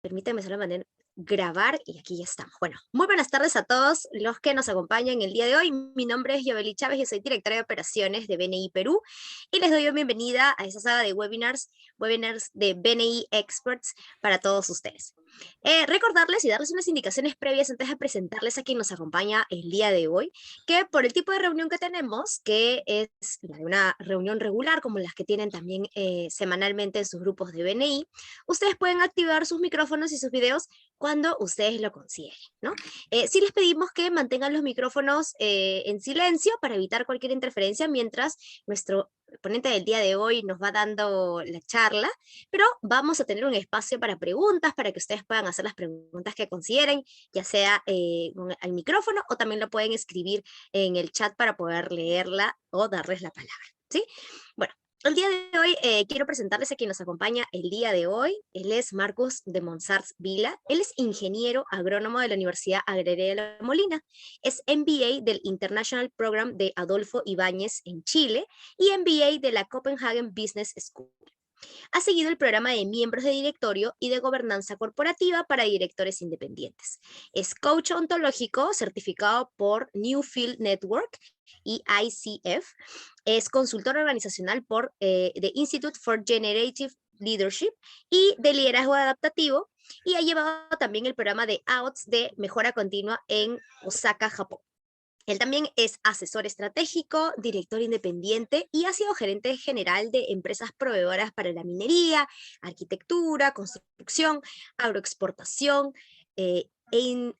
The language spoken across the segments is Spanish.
Permítanme solamente grabar y aquí ya estamos. Bueno, muy buenas tardes a todos los que nos acompañan el día de hoy. Mi nombre es Yoveli Chávez, yo soy directora de operaciones de BNI Perú y les doy la bienvenida a esta saga de webinars de BNI Experts para todos ustedes. Recordarles y darles unas indicaciones previas antes de presentarles a quien nos acompaña el día de hoy, que por el tipo de reunión que tenemos, que es la de una reunión regular, como las que tienen también semanalmente en sus grupos de BNI, ustedes pueden activar sus micrófonos y sus videos cuando ustedes lo consideren, ¿no? Sí les pedimos que mantengan los micrófonos en silencio para evitar cualquier interferencia mientras nuestro ponente del día de hoy nos va dando la charla, pero vamos a tener un espacio para preguntas, para que ustedes puedan hacer las preguntas que consideren, ya sea al micrófono o también lo pueden escribir en el chat para poder leerla o darles la palabra, ¿sí? Bueno, el día de hoy quiero presentarles a quien nos acompaña el día de hoy. Él es Marcos de Monsars Vila. Él es ingeniero agrónomo de la Universidad Agraria de La Molina. Es MBA del International Program de Adolfo Ibáñez en Chile y MBA de la Copenhagen Business School. Ha seguido el programa de miembros de directorio y de gobernanza corporativa para directores independientes. Es coach ontológico certificado por Newfield Network y ICF. Es consultor organizacional por The Institute for Generative Leadership y de liderazgo adaptativo, y ha llevado también el programa de AOTS de mejora continua en Osaka, Japón. Él también es asesor estratégico, director independiente y ha sido gerente general de empresas proveedoras para la minería, arquitectura, construcción, agroexportación e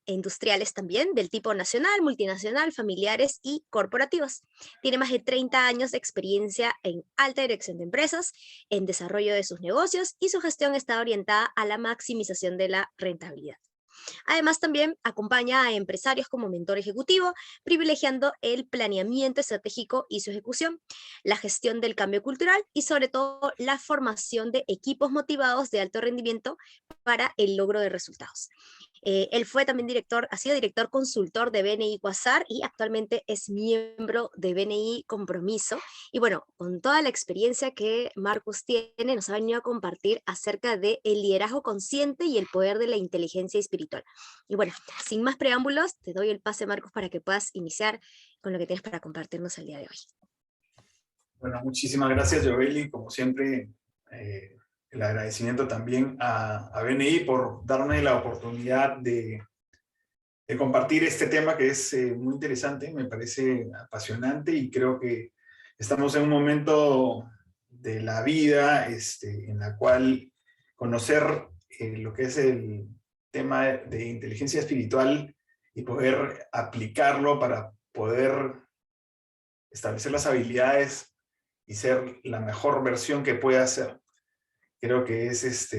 industriales también, del tipo nacional, multinacional, familiares y corporativas. Tiene más de 30 años de experiencia en alta dirección de empresas, en desarrollo de sus negocios, y su gestión está orientada a la maximización de la rentabilidad. Además, también acompaña a empresarios como mentor ejecutivo, privilegiando el planeamiento estratégico y su ejecución, la gestión del cambio cultural y sobre todo la formación de equipos motivados de alto rendimiento para el logro de resultados. Él fue también ha sido director consultor de BNI Quasar y actualmente es miembro de BNI Compromiso. Y bueno, con toda la experiencia que Marcus tiene, nos ha venido a compartir acerca del liderazgo consciente y el poder de la inteligencia espiritual. Y bueno, sin más preámbulos, te doy el pase, Marcus, para que puedas iniciar con lo que tienes para compartirnos el día de hoy. Bueno, muchísimas gracias, Yoveli. Como siempre, el agradecimiento también a BNI por darme la oportunidad de compartir este tema que es muy interesante, me parece apasionante, y creo que estamos en un momento de la vida en la cual conocer lo que es el tema de inteligencia espiritual y poder aplicarlo para poder establecer las habilidades y ser la mejor versión que pueda ser. Creo que es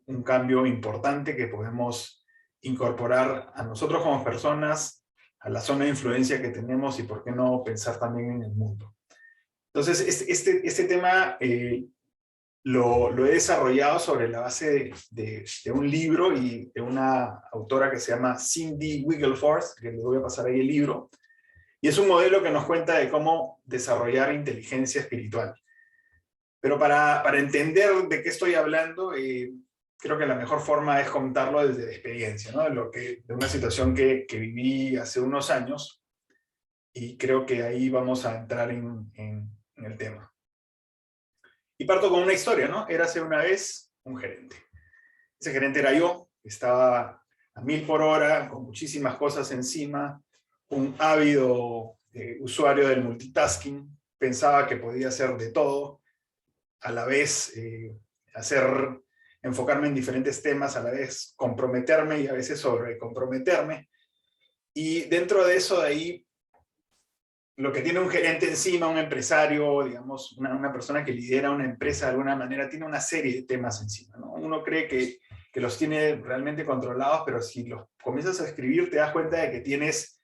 un cambio importante que podemos incorporar a nosotros como personas, a la zona de influencia que tenemos, y por qué no pensar también en el mundo. Entonces, este tema lo he desarrollado sobre la base de un libro y de una autora que se llama Cindy Wigglesworth, que les voy a pasar ahí el libro, y es un modelo que nos cuenta de cómo desarrollar inteligencia espiritual. Pero para entender de qué estoy hablando, creo que la mejor forma es contarlo desde la experiencia, ¿no? De una situación que viví hace unos años, y creo que ahí vamos a entrar en el tema. Y parto con una historia, ¿no? Érase una vez un gerente. Ese gerente era yo, estaba a 1000 por hora, con muchísimas cosas encima, un ávido usuario del multitasking, pensaba que podía hacer de todo, a la vez enfocarme en diferentes temas, a la vez comprometerme y a veces sobrecomprometerme. Y dentro de eso, de ahí, lo que tiene un gerente encima, un empresario, digamos, una persona que lidera una empresa de alguna manera, tiene una serie de temas encima, ¿no? Uno cree que los tiene realmente controlados, pero si los comienzas a escribir te das cuenta de que tienes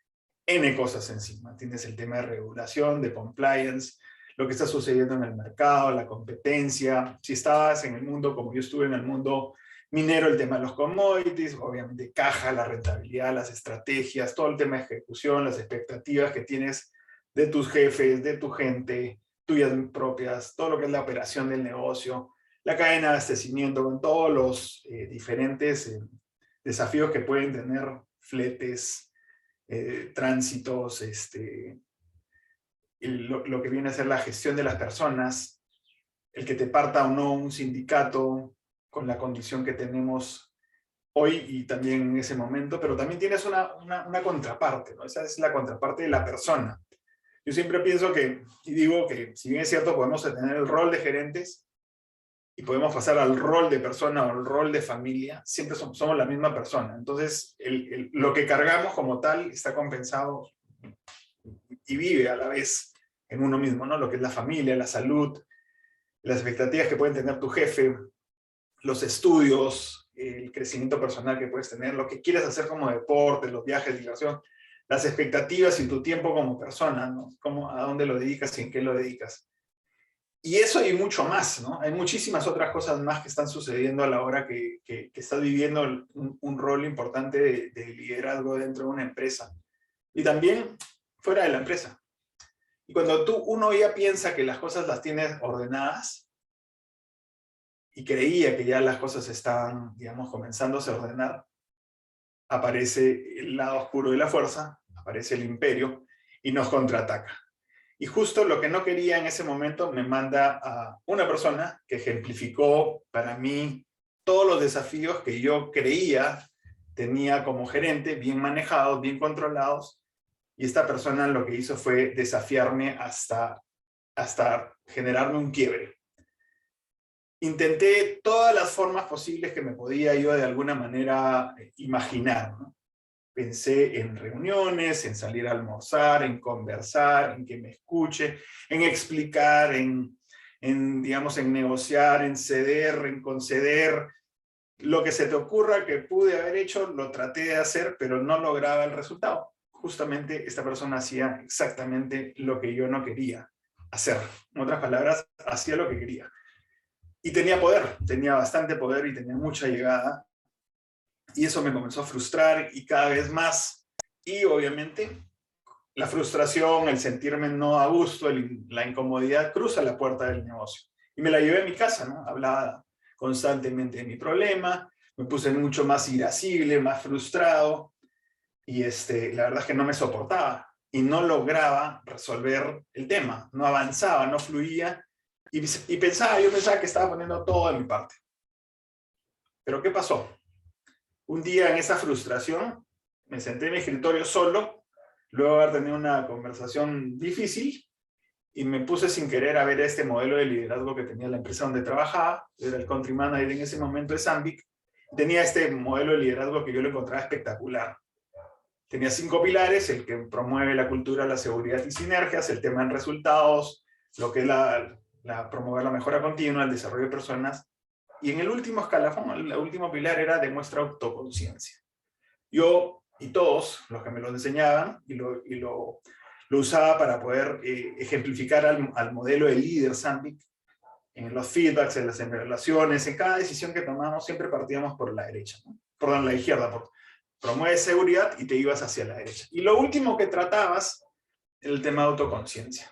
N cosas encima. Tienes el tema de regulación, de compliance, lo que está sucediendo en el mercado, la competencia. Si estabas en el mundo, como yo estuve en el mundo minero, el tema de los commodities, obviamente caja, la rentabilidad, las estrategias, todo el tema de ejecución, las expectativas que tienes de tus jefes, de tu gente, tuyas propias, todo lo que es la operación del negocio, la cadena de abastecimiento, con todos los diferentes desafíos que pueden tener fletes, tránsitos, lo que viene a ser la gestión de las personas, el que te parta o no un sindicato con la condición que tenemos hoy y también en ese momento, pero también tienes una contraparte, ¿no? Esa es la contraparte de la persona. Yo siempre pienso que, y digo que si bien es cierto, podemos tener el rol de gerentes y podemos pasar al rol de persona o al rol de familia, siempre somos la misma persona. Entonces, lo que cargamos como tal está compensado y vive a la vez en uno mismo, ¿no? Lo que es la familia, la salud, las expectativas que pueden tener tu jefe, los estudios, el crecimiento personal que puedes tener, lo que quieres hacer como deporte, los viajes, diversión, las expectativas y tu tiempo como persona, ¿no? A dónde lo dedicas y en qué lo dedicas. Y eso y mucho más, ¿no? Hay muchísimas otras cosas más que están sucediendo a la hora que estás viviendo un rol importante de liderazgo dentro de una empresa. Y también fuera de la empresa. Y cuando uno ya piensa que las cosas las tienes ordenadas, y creía que ya las cosas estaban, digamos, comenzándose a ordenar, aparece el lado oscuro de la fuerza, aparece el imperio, y nos contraataca. Y justo lo que no quería en ese momento me manda a una persona que ejemplificó para mí todos los desafíos que yo creía tenía como gerente, bien manejados, bien controlados, y esta persona lo que hizo fue desafiarme hasta generarme un quiebre. Intenté todas las formas posibles que me podía yo de alguna manera imaginar, ¿no? Pensé en reuniones, en salir a almorzar, en conversar, en que me escuche, en explicar, digamos, en negociar, en ceder, en conceder. Lo que se te ocurra que pude haber hecho, lo traté de hacer, pero no lograba el resultado. Justamente esta persona hacía exactamente lo que yo no quería hacer. En otras palabras, hacía lo que quería. Y tenía poder, tenía bastante poder y tenía mucha llegada. Y eso me comenzó a frustrar y cada vez más. Y obviamente la frustración, el sentirme no a gusto, la incomodidad cruza la puerta del negocio. Y me la llevé a mi casa, ¿no? Hablaba constantemente de mi problema, me puse mucho más irascible, más frustrado. Y la verdad es que no me soportaba y no lograba resolver el tema. No avanzaba, no fluía. Y yo pensaba que estaba poniendo todo de mi parte. Pero ¿qué pasó? Un día en esa frustración me senté en mi escritorio solo, luego de haber tenido una conversación difícil, y me puse sin querer a ver este modelo de liderazgo que tenía la empresa donde trabajaba. Era el country manager en ese momento de Sandvik. Tenía este modelo de liderazgo que yo lo encontraba espectacular. Tenía 5 pilares: el que promueve la cultura, la seguridad y sinergias, el tema en resultados, lo que es promover la mejora continua, el desarrollo de personas. Y en el último escalafón, el último pilar era demuestra autoconciencia. Yo y todos los que me lo enseñaban y lo usaba para poder ejemplificar al modelo de líder Sandvik en los feedbacks, en las relaciones, en cada decisión que tomamos siempre partíamos por la derecha, ¿no? Perdón, la izquierda, promueve seguridad y te ibas hacia la derecha. Y lo último que tratabas era el tema de autoconciencia.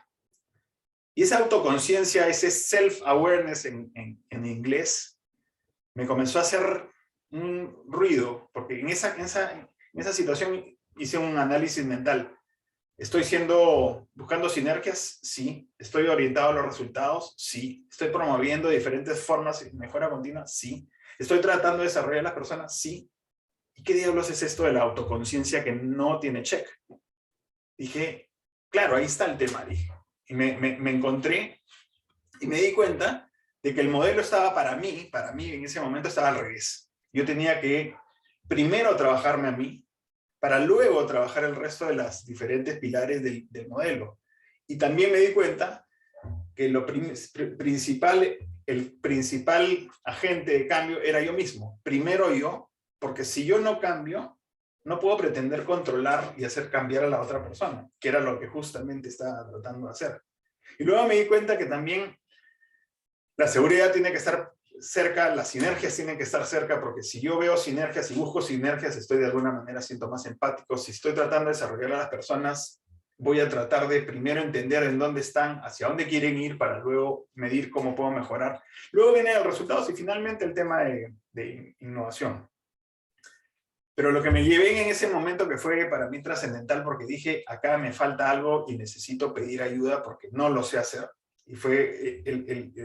Y esa autoconciencia, ese self-awareness en inglés, me comenzó a hacer un ruido, porque en esa situación hice un análisis mental. ¿Estoy buscando sinergias? Sí. ¿Estoy orientado a los resultados? Sí. ¿Estoy promoviendo diferentes formas de mejora continua? Sí. ¿Estoy tratando de desarrollar a las personas? Sí. ¿Y qué diablos es esto de la autoconciencia que no tiene check? Dije, claro, ahí está el tema, dije. Y me encontré y me di cuenta de que el modelo estaba para mí en ese momento estaba al revés. Yo tenía que primero trabajarme a mí, para luego trabajar el resto de las diferentes pilares del modelo. Y también me di cuenta que el principal agente de cambio era yo mismo. Primero yo, porque si yo no cambio, no puedo pretender controlar y hacer cambiar a la otra persona, que era lo que justamente estaba tratando de hacer. Y luego me di cuenta que también la seguridad tiene que estar cerca, las sinergias tienen que estar cerca, porque si yo veo sinergias y busco sinergias, estoy de alguna manera siento más empático. Si estoy tratando de desarrollar a las personas, voy a tratar de primero entender en dónde están, hacia dónde quieren ir, para luego medir cómo puedo mejorar. Luego vienen los resultados y finalmente el tema de innovación. Pero lo que me llevé en ese momento, que fue para mí trascendental, porque dije, acá me falta algo y necesito pedir ayuda porque no lo sé hacer. Y fue,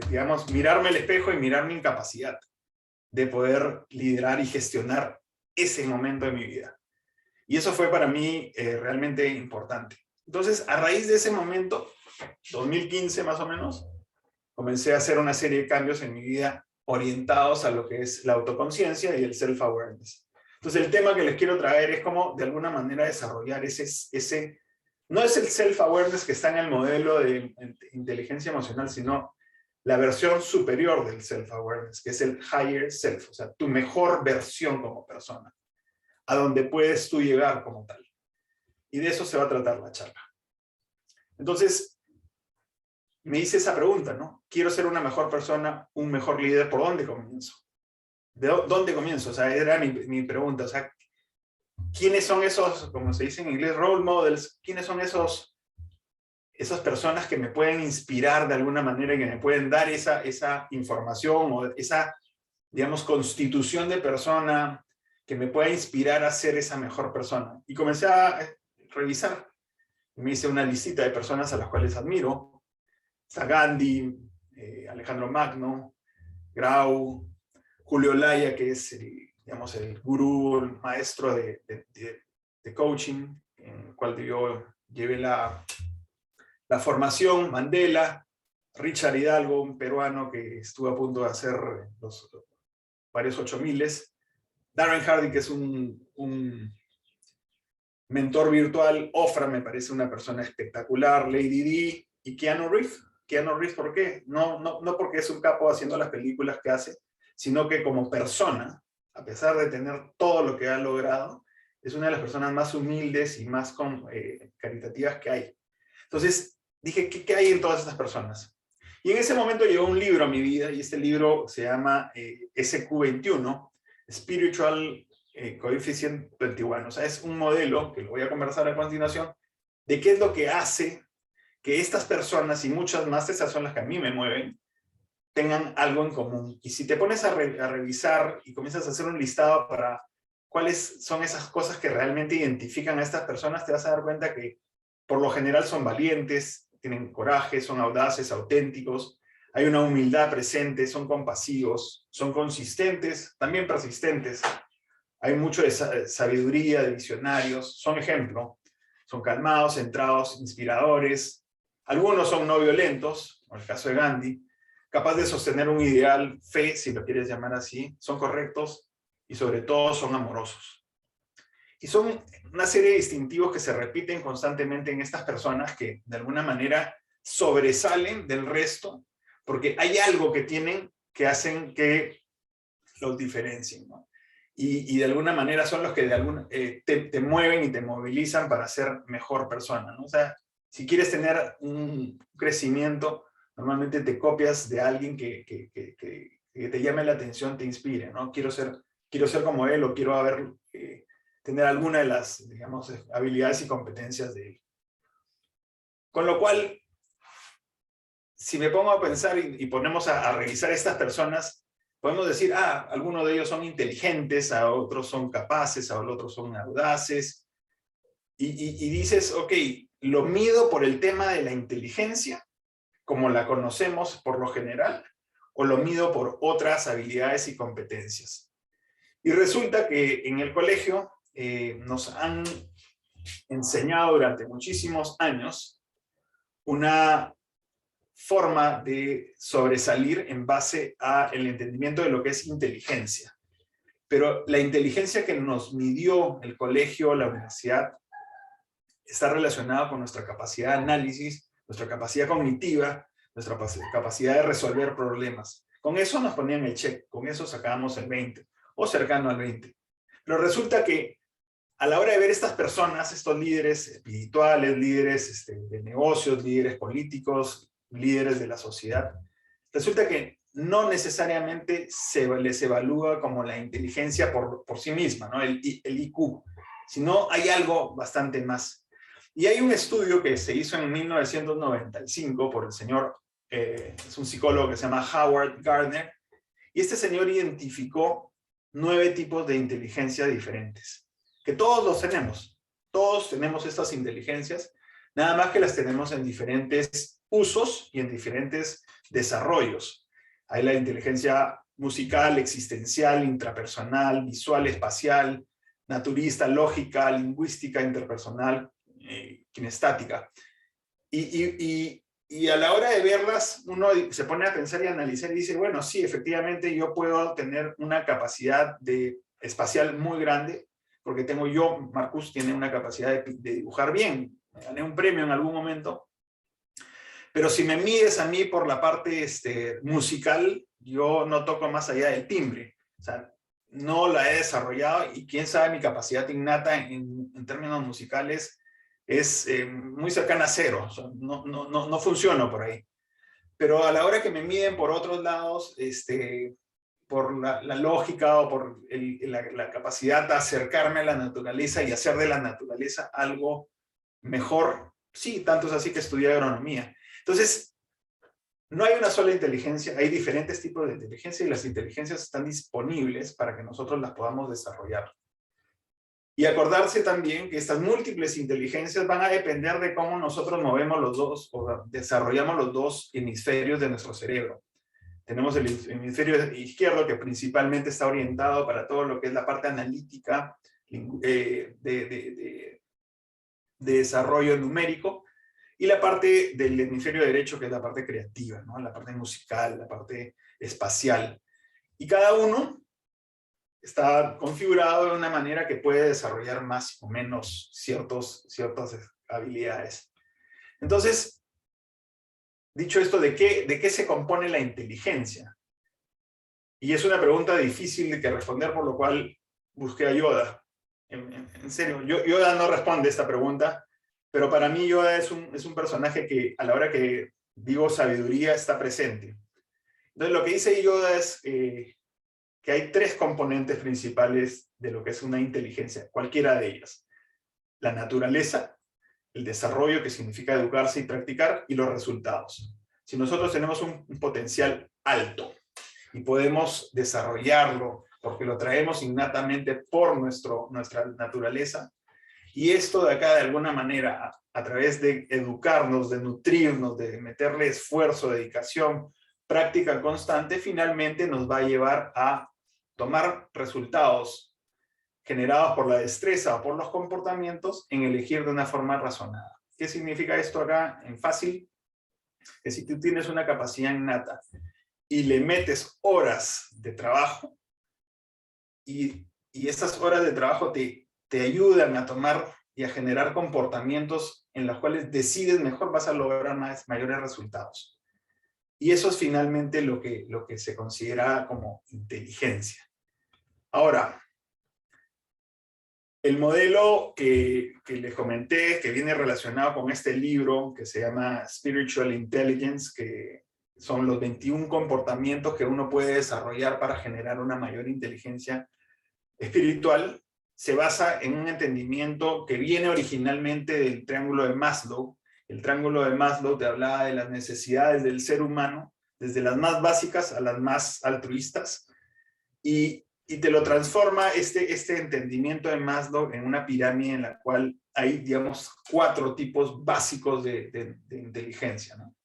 digamos, mirarme al espejo y mirar mi incapacidad de poder liderar y gestionar ese momento de mi vida. Y eso fue para mí realmente importante. Entonces, a raíz de ese momento, 2015 más o menos, comencé a hacer una serie de cambios en mi vida orientados a lo que es la autoconciencia y el self-awareness. Entonces, el tema que les quiero traer es cómo, de alguna manera, desarrollar no es el self-awareness que está en el modelo de inteligencia emocional, sino la versión superior del self-awareness, que es el higher self, o sea, tu mejor versión como persona, a donde puedes tú llegar como tal. Y de eso se va a tratar la charla. Entonces, me hice esa pregunta, ¿no? Quiero ser una mejor persona, un mejor líder, ¿por dónde comienzo? ¿De dónde comienzo? O sea, era mi pregunta. O sea, ¿quiénes son esos, como se dice en inglés, role models? ¿Quiénes son esas personas que me pueden inspirar de alguna manera y que me pueden dar esa información o esa, digamos, constitución de persona que me pueda inspirar a ser esa mejor persona? Y comencé a revisar. Me hice una listita de personas a las cuales admiro. Está Gandhi, Alejandro Magno, Grau, Julio Laya, que es, digamos, el gurú, el maestro de coaching, en el cual yo llevé la formación, Mandela, Richard Hidalgo, un peruano que estuvo a punto de hacer los varios 8000, Darren Hardy, que es un mentor virtual, Ofra me parece una persona espectacular, Lady Di y Keanu Reeves. Keanu Reeves, ¿por qué? No porque es un capo haciendo las películas que hace, sino que como persona, a pesar de tener todo lo que ha logrado, es una de las personas más humildes y más caritativas que hay. Entonces dije, ¿qué hay en todas estas personas? Y en ese momento llegó un libro a mi vida, y este libro se llama SQ21, Spiritual Coefficient 21. O sea, es un modelo, que lo voy a conversar a continuación, de qué es lo que hace que estas personas, y muchas más, esas son las que a mí me mueven, tengan algo en común. Y si te pones a revisar y comienzas a hacer un listado para cuáles son esas cosas que realmente identifican a estas personas, te vas a dar cuenta que por lo general son valientes, tienen coraje, son audaces, auténticos, hay una humildad presente, son compasivos, son consistentes, también persistentes, hay mucho de sabiduría, de visionarios, son ejemplo, son calmados, centrados, inspiradores, algunos son no violentos, como el caso de Gandhi, capaz de sostener un ideal, fe, si lo quieres llamar así, son correctos y sobre todo son amorosos. Y son una serie de distintivos que se repiten constantemente en estas personas que de alguna manera sobresalen del resto porque hay algo que tienen que hacen que los diferencien, ¿no? Y de alguna manera son los que te mueven y te movilizan para ser mejor persona, ¿no? O sea, si quieres tener un crecimiento, normalmente te copias de alguien que te llame la atención, te inspire, ¿no? Quiero ser como él, o quiero tener alguna de las, digamos, habilidades y competencias de él. Con lo cual, si me pongo a pensar y ponemos a revisar estas personas, podemos decir, algunos de ellos son inteligentes, a otros son capaces, a otros son audaces, y dices, ok, lo mido por el tema de la inteligencia, como la conocemos por lo general, o lo mido por otras habilidades y competencias. Y resulta que en el colegio nos han enseñado durante muchísimos años una forma de sobresalir en base al entendimiento de lo que es inteligencia. Pero la inteligencia que nos midió el colegio, la universidad, está relacionada con nuestra capacidad de análisis, nuestra capacidad cognitiva, nuestra capacidad de resolver problemas. Con eso nos ponían el check, con eso sacábamos el 20 o cercano al 20. Pero resulta que a la hora de ver estas personas, estos líderes espirituales, líderes de negocios, líderes políticos, líderes de la sociedad, resulta que no necesariamente se les evalúa como la inteligencia por sí misma, ¿no? el IQ, sino hay algo bastante más. Y hay un estudio que se hizo en 1995 por el señor, es un psicólogo que se llama Howard Gardner, y este señor identificó 9 tipos de inteligencia diferentes, que todos tenemos estas inteligencias, nada más que las tenemos en diferentes usos y en diferentes desarrollos. Hay la inteligencia musical, existencial, intrapersonal, visual, espacial, naturista, lógica, lingüística, interpersonal, kinestática. Y a la hora de verlas, uno se pone a pensar y analizar y dice, bueno, sí, efectivamente yo puedo tener una capacidad espacial muy grande, porque Marcus tiene una capacidad de dibujar bien. Gané un premio en algún momento. Pero si me mides a mí por la parte musical, yo no toco más allá del timbre. O sea, no la he desarrollado y quién sabe mi capacidad innata en términos musicales es muy cercana a cero. O sea, no funciona por ahí. Pero a la hora que me miden por otros lados, por la lógica o por la capacidad de acercarme a la naturaleza y hacer de la naturaleza algo mejor, sí, tanto es así que estudié agronomía. Entonces, no hay una sola inteligencia, hay diferentes tipos de inteligencia y las inteligencias están disponibles para que nosotros las podamos desarrollar. Y acordarse también que estas múltiples inteligencias van a depender de cómo nosotros movemos los dos o desarrollamos los dos hemisferios de nuestro cerebro. Tenemos el hemisferio izquierdo que principalmente está orientado para todo lo que es la parte analítica de desarrollo numérico, y la parte del hemisferio derecho que es la parte creativa, ¿no? La parte musical, la parte espacial. Y cada uno está configurado de una manera que puede desarrollar más o menos ciertas habilidades. Entonces, dicho esto, ¿de qué se compone la inteligencia? Y es una pregunta difícil de responder, por lo cual busqué a Yoda. En serio, Yoda no responde esta pregunta, pero para mí Yoda es un personaje que a la hora que digo sabiduría está presente. Entonces lo que dice Yoda es que hay 3 componentes principales de lo que es una inteligencia, cualquiera de ellas. La naturaleza, el desarrollo, que significa educarse y practicar, y los resultados. Si nosotros tenemos un potencial alto y podemos desarrollarlo porque lo traemos innatamente por nuestra naturaleza, y esto de acá de alguna manera, a través de educarnos, de nutrirnos, de meterle esfuerzo, dedicación, práctica constante, finalmente nos va a llevar a tomar resultados generados por la destreza o por los comportamientos en elegir de una forma razonada. ¿Qué significa esto acá en fácil? Que si tú tienes una capacidad innata y le metes horas de trabajo y esas horas de trabajo te ayudan a tomar y a generar comportamientos en los cuales decides mejor, vas a lograr mayores resultados. Y eso es finalmente lo que se considera como inteligencia. Ahora, el modelo que les comenté, que viene relacionado con este libro que se llama Spiritual Intelligence, que son los 21 comportamientos que uno puede desarrollar para generar una mayor inteligencia espiritual, se basa en un entendimiento que viene originalmente del triángulo de Maslow. El triángulo de Maslow te hablaba de las necesidades del ser humano, desde las más básicas a las más altruistas, y te lo transforma este entendimiento de Maslow en una pirámide en la cual hay, digamos, 4 tipos básicos de inteligencia, ¿no?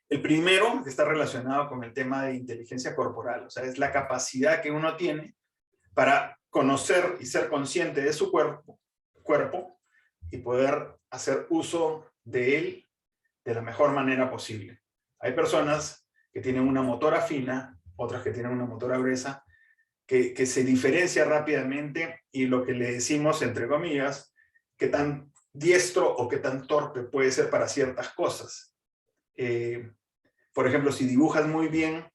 El primero está relacionado con el tema de inteligencia corporal, o sea, es la capacidad que uno tiene para conocer y ser consciente de su cuerpo y poder hacer uso de él de la mejor manera posible. Hay personas que tienen una motora fina, otras que tienen una motora gruesa, que se diferencia rápidamente, y lo que le decimos, entre comillas, qué tan diestro o qué tan torpe puede ser para ciertas cosas. Por ejemplo, si dibujas muy bien,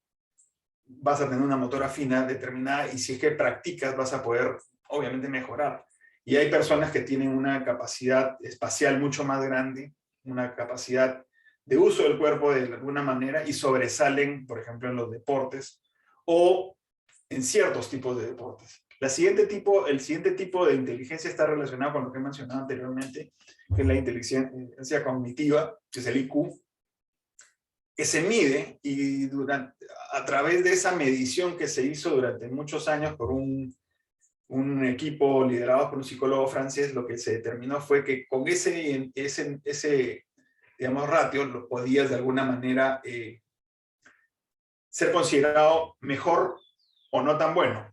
vas a tener una motora fina determinada, y si es que practicas vas a poder obviamente mejorar. Y hay personas que tienen una capacidad espacial mucho más grande, una capacidad de uso del cuerpo de alguna manera, y sobresalen, por ejemplo, en los deportes o en ciertos tipos de deportes. El siguiente tipo de inteligencia está relacionado con lo que he mencionado anteriormente, que es la inteligencia cognitiva, que es el IQ, que se mide y a través de esa medición que se hizo durante muchos años por un equipo liderado por un psicólogo francés, lo que se determinó fue que con ese digamos, ratio, lo podías de alguna manera ser considerado mejor o no tan bueno.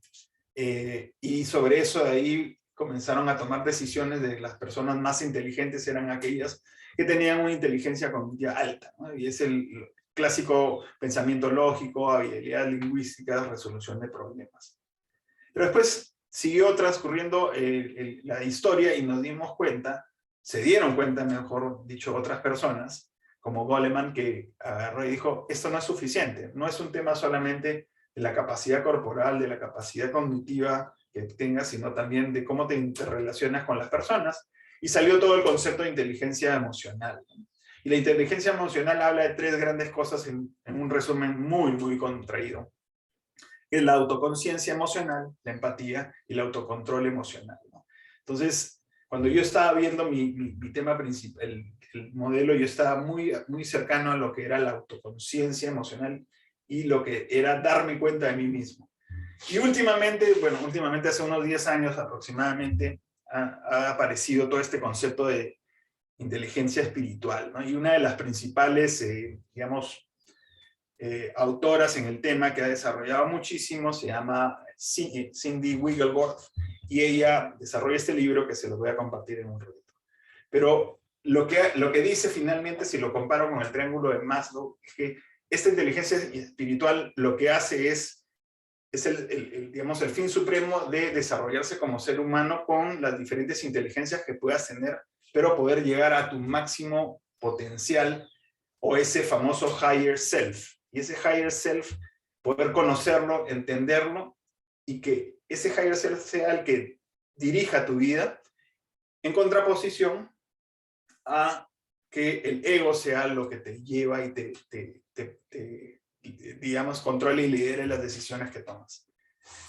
Y sobre eso de ahí comenzaron a tomar decisiones de las personas más inteligentes eran aquellas que tenían una inteligencia cognitiva alta, ¿no? Y es el clásico pensamiento lógico, habilidad lingüística, resolución de problemas. Pero después siguió transcurriendo la historia y nos dimos cuenta, se dieron cuenta, mejor dicho, otras personas, como Goleman, que agarró y dijo, esto no es suficiente, no es un tema solamente de la capacidad corporal, de la capacidad cognitiva que tengas, sino también de cómo te interrelacionas con las personas. Y salió todo el concepto de inteligencia emocional. Y la inteligencia emocional habla de tres grandes cosas en un resumen muy, muy contraído. Es la autoconciencia emocional, la empatía y el autocontrol emocional, ¿no? Entonces, cuando yo estaba viendo mi tema principal, el modelo, yo estaba muy, muy cercano a lo que era la autoconciencia emocional y lo que era darme cuenta de mí mismo. Y últimamente hace unos 10 años aproximadamente, ha aparecido todo este concepto de inteligencia espiritual, ¿no? Y una de las principales, digamos, autoras en el tema que ha desarrollado muchísimo se llama Cindy Wigglesworth, y ella desarrolla este libro que se lo voy a compartir en un ratito. Pero lo que dice finalmente, si lo comparo con el triángulo de Maslow, es que esta inteligencia espiritual lo que hace es digamos, el fin supremo de desarrollarse como ser humano con las diferentes inteligencias que puedas tener, pero poder llegar a tu máximo potencial o ese famoso higher self. Y ese higher self, poder conocerlo, entenderlo, y que ese higher self sea el que dirija tu vida, en contraposición a que el ego sea lo que te lleva y digamos, controle y lidere las decisiones que tomas.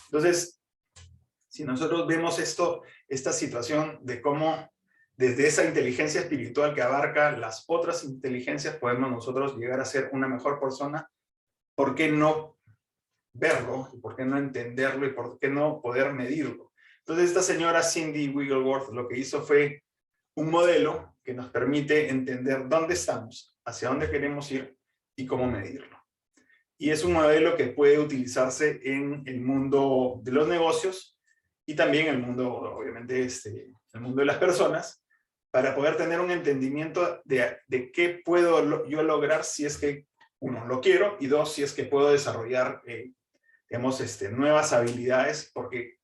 Entonces, si nosotros vemos esta situación de cómo desde esa inteligencia espiritual que abarca las otras inteligencias podemos nosotros llegar a ser una mejor persona, ¿por qué no verlo? ¿Y por qué no entenderlo? ¿Y por qué no poder medirlo? Entonces, esta señora Cindy Wigglesworth lo que hizo fue un modelo que nos permite entender dónde estamos, hacia dónde queremos ir y cómo medirlo. Y es un modelo que puede utilizarse en el mundo de los negocios y también en el mundo, obviamente, el mundo de las personas, para poder tener un entendimiento de qué puedo yo lograr si es que, uno, lo quiero, y dos, si es que puedo desarrollar, digamos, nuevas habilidades, porque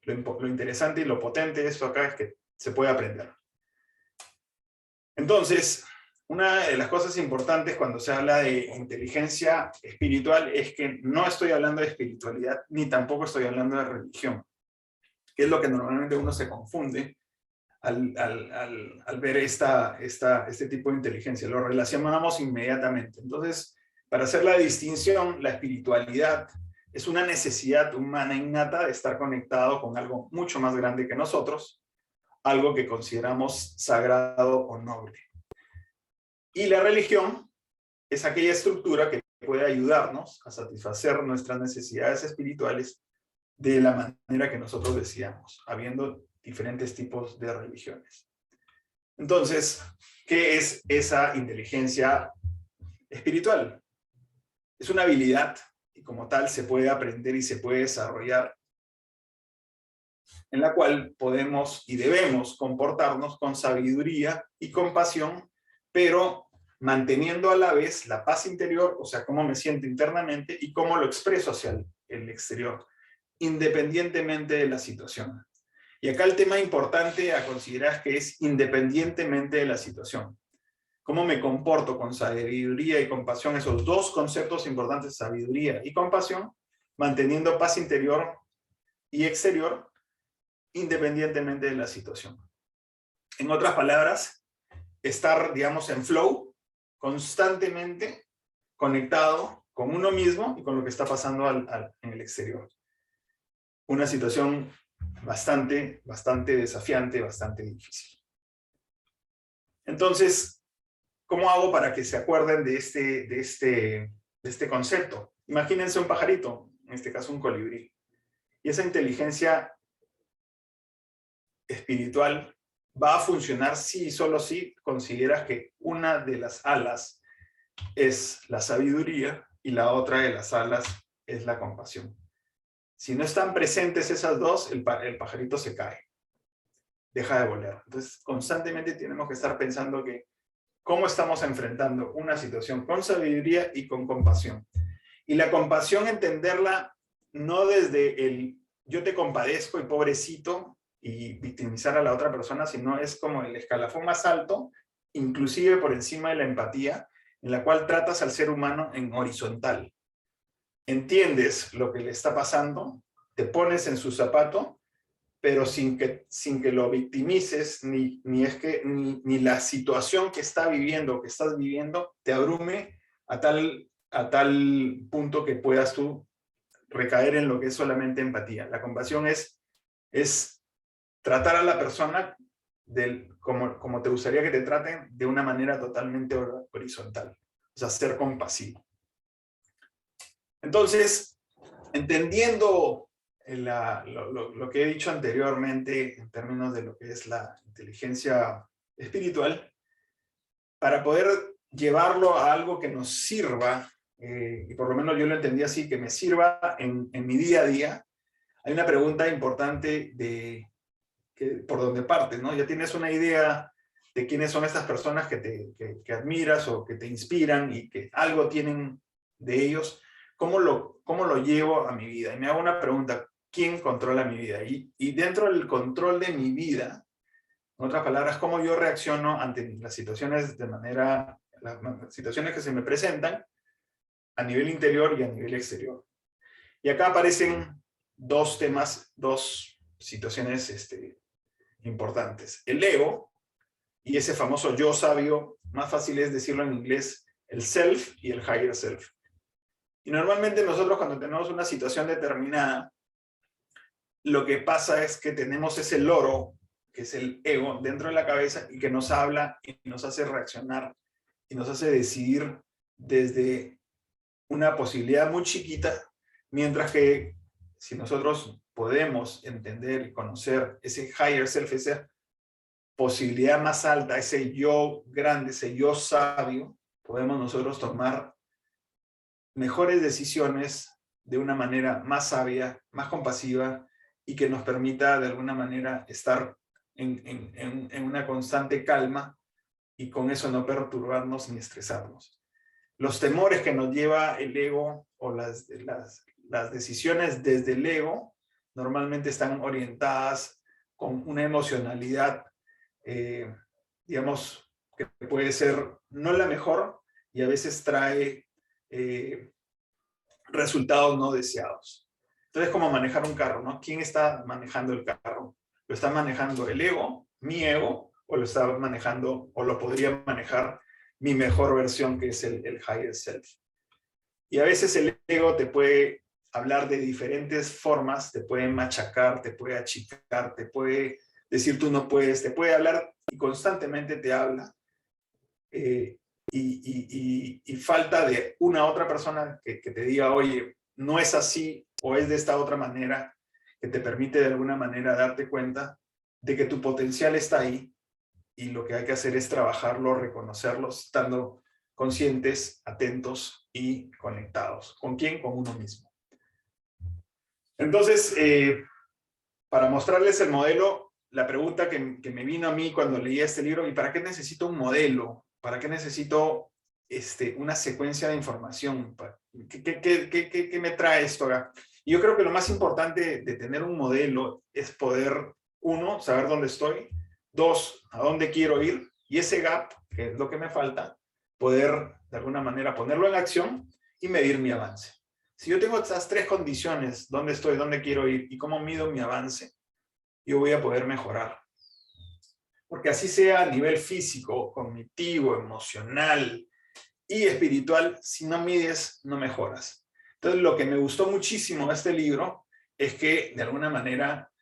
lo interesante y lo potente de esto acá es que se puede aprender. Entonces, una de las cosas importantes cuando se habla de inteligencia espiritual es que no estoy hablando de espiritualidad, ni tampoco estoy hablando de religión, que es lo que normalmente uno se confunde al ver este tipo de inteligencia. Lo relacionamos inmediatamente. Entonces, para hacer la distinción, la espiritualidad es una necesidad humana innata de estar conectado con algo mucho más grande que nosotros, algo que consideramos sagrado o noble. Y la religión es aquella estructura que puede ayudarnos a satisfacer nuestras necesidades espirituales de la manera que nosotros deseamos, habiendo diferentes tipos de religiones. Entonces, ¿qué es esa inteligencia espiritual? Es una habilidad y como tal se puede aprender y se puede desarrollar, en la cual podemos y debemos comportarnos con sabiduría y compasión, pero manteniendo a la vez la paz interior, o sea, cómo me siento internamente y cómo lo expreso hacia el exterior, independientemente de la situación. Y acá el tema importante a considerar es que es independientemente de la situación. ¿Cómo me comporto con sabiduría y compasión? Esos dos conceptos importantes, sabiduría y compasión, manteniendo paz interior y exterior, independientemente de la situación. En otras palabras, estar, digamos, en flow, constantemente conectado con uno mismo y con lo que está pasando en el exterior. una situación bastante desafiante, bastante difícil. Entonces, ¿cómo hago para que se acuerden de este concepto? Imagínense un pajarito, en este caso un colibrí. Y esa inteligencia espiritual va a funcionar si y solo si consideras que una de las alas es la sabiduría y la otra de las alas es la compasión. Si no están presentes esas dos, el pajarito se cae, deja de volar. Entonces, constantemente tenemos que estar pensando que cómo estamos enfrentando una situación con sabiduría y con compasión. Y la compasión, entenderla no desde el yo te compadezco y pobrecito y victimizar a la otra persona, sino es como el escalafón más alto, inclusive por encima de la empatía, en la cual tratas al ser humano en horizontal. Entiendes lo que le está pasando, te pones en su zapato, pero sin que lo victimices, ni la situación que está viviendo, que estás viviendo, te abrume a tal punto que puedas tú recaer en lo que es solamente empatía. La compasión es tratar a la persona como te gustaría que te traten, de una manera totalmente horizontal. O sea, ser compasivo. Entonces, entendiendo lo que he dicho anteriormente en términos de lo que es la inteligencia espiritual, para poder llevarlo a algo que nos sirva, y por lo menos yo lo entendí así, que me sirva en mi día a día, hay una pregunta importante por donde partes, ¿no? Ya tienes una idea de quiénes son estas personas que admiras o que te inspiran y que algo tienen de ellos. ¿Cómo lo llevo a mi vida? Y me hago una pregunta: ¿quién controla mi vida? Y dentro del control de mi vida, en otras palabras, ¿cómo yo reacciono ante las situaciones las situaciones que se me presentan a nivel interior y a nivel exterior? Y acá aparecen dos temas, dos situaciones importantes. El ego y ese famoso yo sabio, más fácil es decirlo en inglés, el self y el higher self. Y normalmente nosotros, cuando tenemos una situación determinada, lo que pasa es que tenemos ese loro, que es el ego, dentro de la cabeza y que nos habla y nos hace reaccionar y nos hace decidir desde una posibilidad muy chiquita, mientras que si nosotros podemos entender y conocer ese higher self, esa posibilidad más alta, ese yo grande, ese yo sabio, podemos nosotros tomar mejores decisiones de una manera más sabia, más compasiva y que nos permita de alguna manera estar en una constante calma y con eso no perturbarnos ni estresarnos. Los temores que nos lleva el ego o las decisiones desde el ego normalmente están orientadas con una emocionalidad, digamos, que puede ser no la mejor y a veces trae resultados no deseados. Entonces, como manejar un carro, ¿no? ¿Quién está manejando el carro? ¿Lo está manejando el ego, mi ego, o lo está manejando, o lo podría manejar mi mejor versión, que es el higher self? Y a veces el ego te puede hablar de diferentes formas, te puede machacar, te puede achicar, te puede decir tú no puedes, te puede hablar y constantemente te habla. Y falta de una otra persona que te diga, oye, no es así o es de esta otra manera, que te permite de alguna manera darte cuenta de que tu potencial está ahí y lo que hay que hacer es trabajarlo, reconocerlo, estando conscientes, atentos y conectados. ¿Con quién? Con uno mismo. Entonces, para mostrarles el modelo, la pregunta que me vino a mí cuando leí este libro: ¿y para qué necesito un modelo? ¿Para qué necesito una secuencia de información? ¿Qué me trae esto acá? Y yo creo que lo más importante de tener un modelo es poder, uno, saber dónde estoy; dos, a dónde quiero ir; y ese gap, que es lo que me falta, poder de alguna manera ponerlo en acción y medir mi avance. Si yo tengo estas tres condiciones: dónde estoy, dónde quiero ir y cómo mido mi avance, yo voy a poder mejorar. Porque así sea a nivel físico, cognitivo, emocional y espiritual, si no mides, no mejoras. Entonces, lo que me gustó muchísimo de este libro es que, de alguna manera,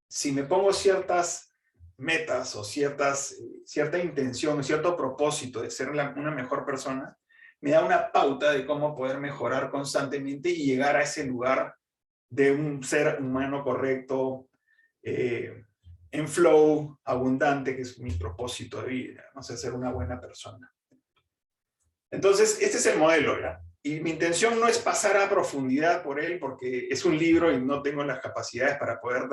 si me pongo ciertas metas o cierta intención, cierto propósito de ser una mejor persona, me da una pauta de cómo poder mejorar constantemente y llegar a ese lugar de un ser humano correcto, en flow, abundante, que es mi propósito de vida, no sé, ser una buena persona. Entonces, este es el modelo, ¿ya? Y mi intención no es pasar a profundidad por él, porque es un libro y no tengo las capacidades para poder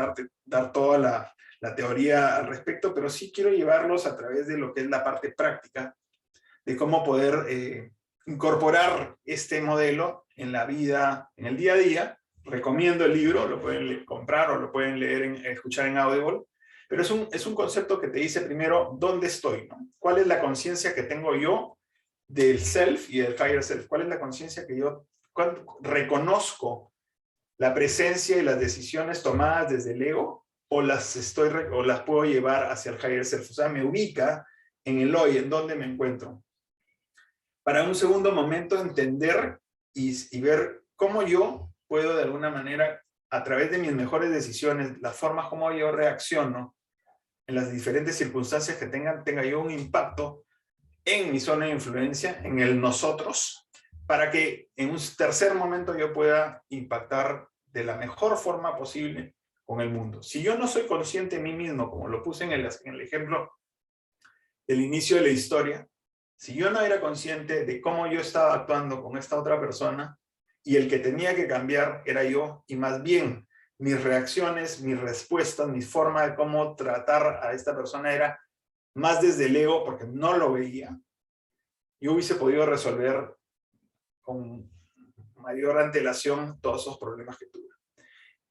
dar toda la teoría al respecto, pero sí quiero llevarlos a través de lo que es la parte práctica, de cómo poder incorporar este modelo en la vida, en el día a día. Recomiendo el libro, lo pueden comprar o lo pueden leer, escuchar en Audible, pero es un concepto que te dice primero dónde estoy, ¿no? ¿Cuál es la conciencia que tengo yo del self y del higher self? ¿Cuál es la conciencia que yo reconozco la presencia y las decisiones tomadas desde el ego o las puedo llevar hacia el higher self? O sea, me ubica en el hoy, en dónde me encuentro. Para un segundo momento entender y ver cómo yo puedo de alguna manera, a través de mis mejores decisiones, las formas como yo reacciono en las diferentes circunstancias que tenga yo un impacto en mi zona de influencia, en el nosotros, para que en un tercer momento yo pueda impactar de la mejor forma posible con el mundo. Si yo no soy consciente de mí mismo, como lo puse en el ejemplo del inicio de la historia, si yo no era consciente de cómo yo estaba actuando con esta otra persona, y el que tenía que cambiar era yo, y más bien mis reacciones, mis respuestas, mi forma de cómo tratar a esta persona era más desde el ego, porque no lo veía, yo hubiese podido resolver con mayor antelación todos esos problemas que tuve.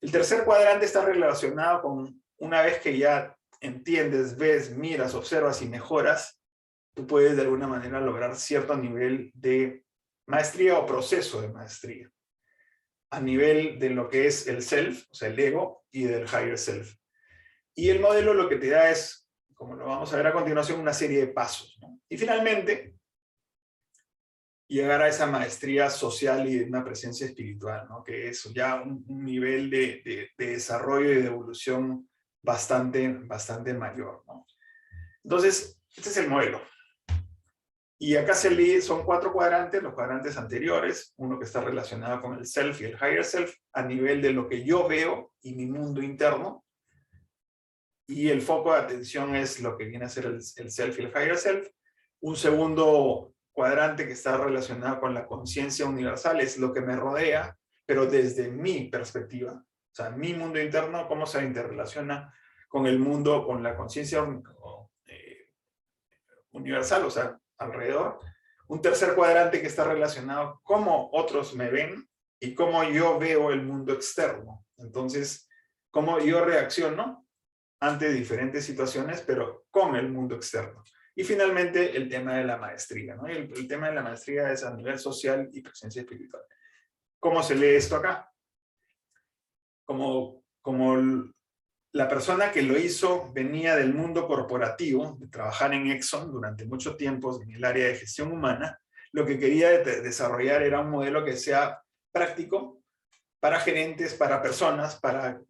El tercer cuadrante está relacionado con una vez que ya entiendes, ves, miras, observas y mejoras, tú puedes de alguna manera lograr cierto nivel de maestría o proceso de maestría a nivel de lo que es el self, o sea, el ego, y del higher self. Y el modelo lo que te da es, como lo vamos a ver a continuación, una serie de pasos, ¿no? Y finalmente, llegar a esa maestría social y de una presencia espiritual, ¿no? Que es ya un nivel de desarrollo y de evolución bastante mayor, ¿no? Entonces, este es el modelo. Y acá son 4 cuadrantes, los cuadrantes anteriores, uno que está relacionado con el self y el higher self, a nivel de lo que yo veo y mi mundo interno. Y el foco de atención es lo que viene a ser el self y el higher self. Un segundo cuadrante que está relacionado con la conciencia universal es lo que me rodea, pero desde mi perspectiva. O sea, mi mundo interno, cómo se interrelaciona con el mundo, con la conciencia universal, o sea, alrededor. Un tercer cuadrante que está relacionado con cómo otros me ven y cómo yo veo el mundo externo. Entonces, cómo yo reacciono ante diferentes situaciones, pero con el mundo externo. Y finalmente, el tema de la maestría, ¿no? El tema de la maestría es a nivel social y presencia espiritual. ¿Cómo se lee esto acá? Como la persona que lo hizo venía del mundo corporativo, de trabajar en Exxon durante mucho tiempo en el área de gestión humana, lo que quería desarrollar era un modelo que sea práctico para gerentes, para personas, para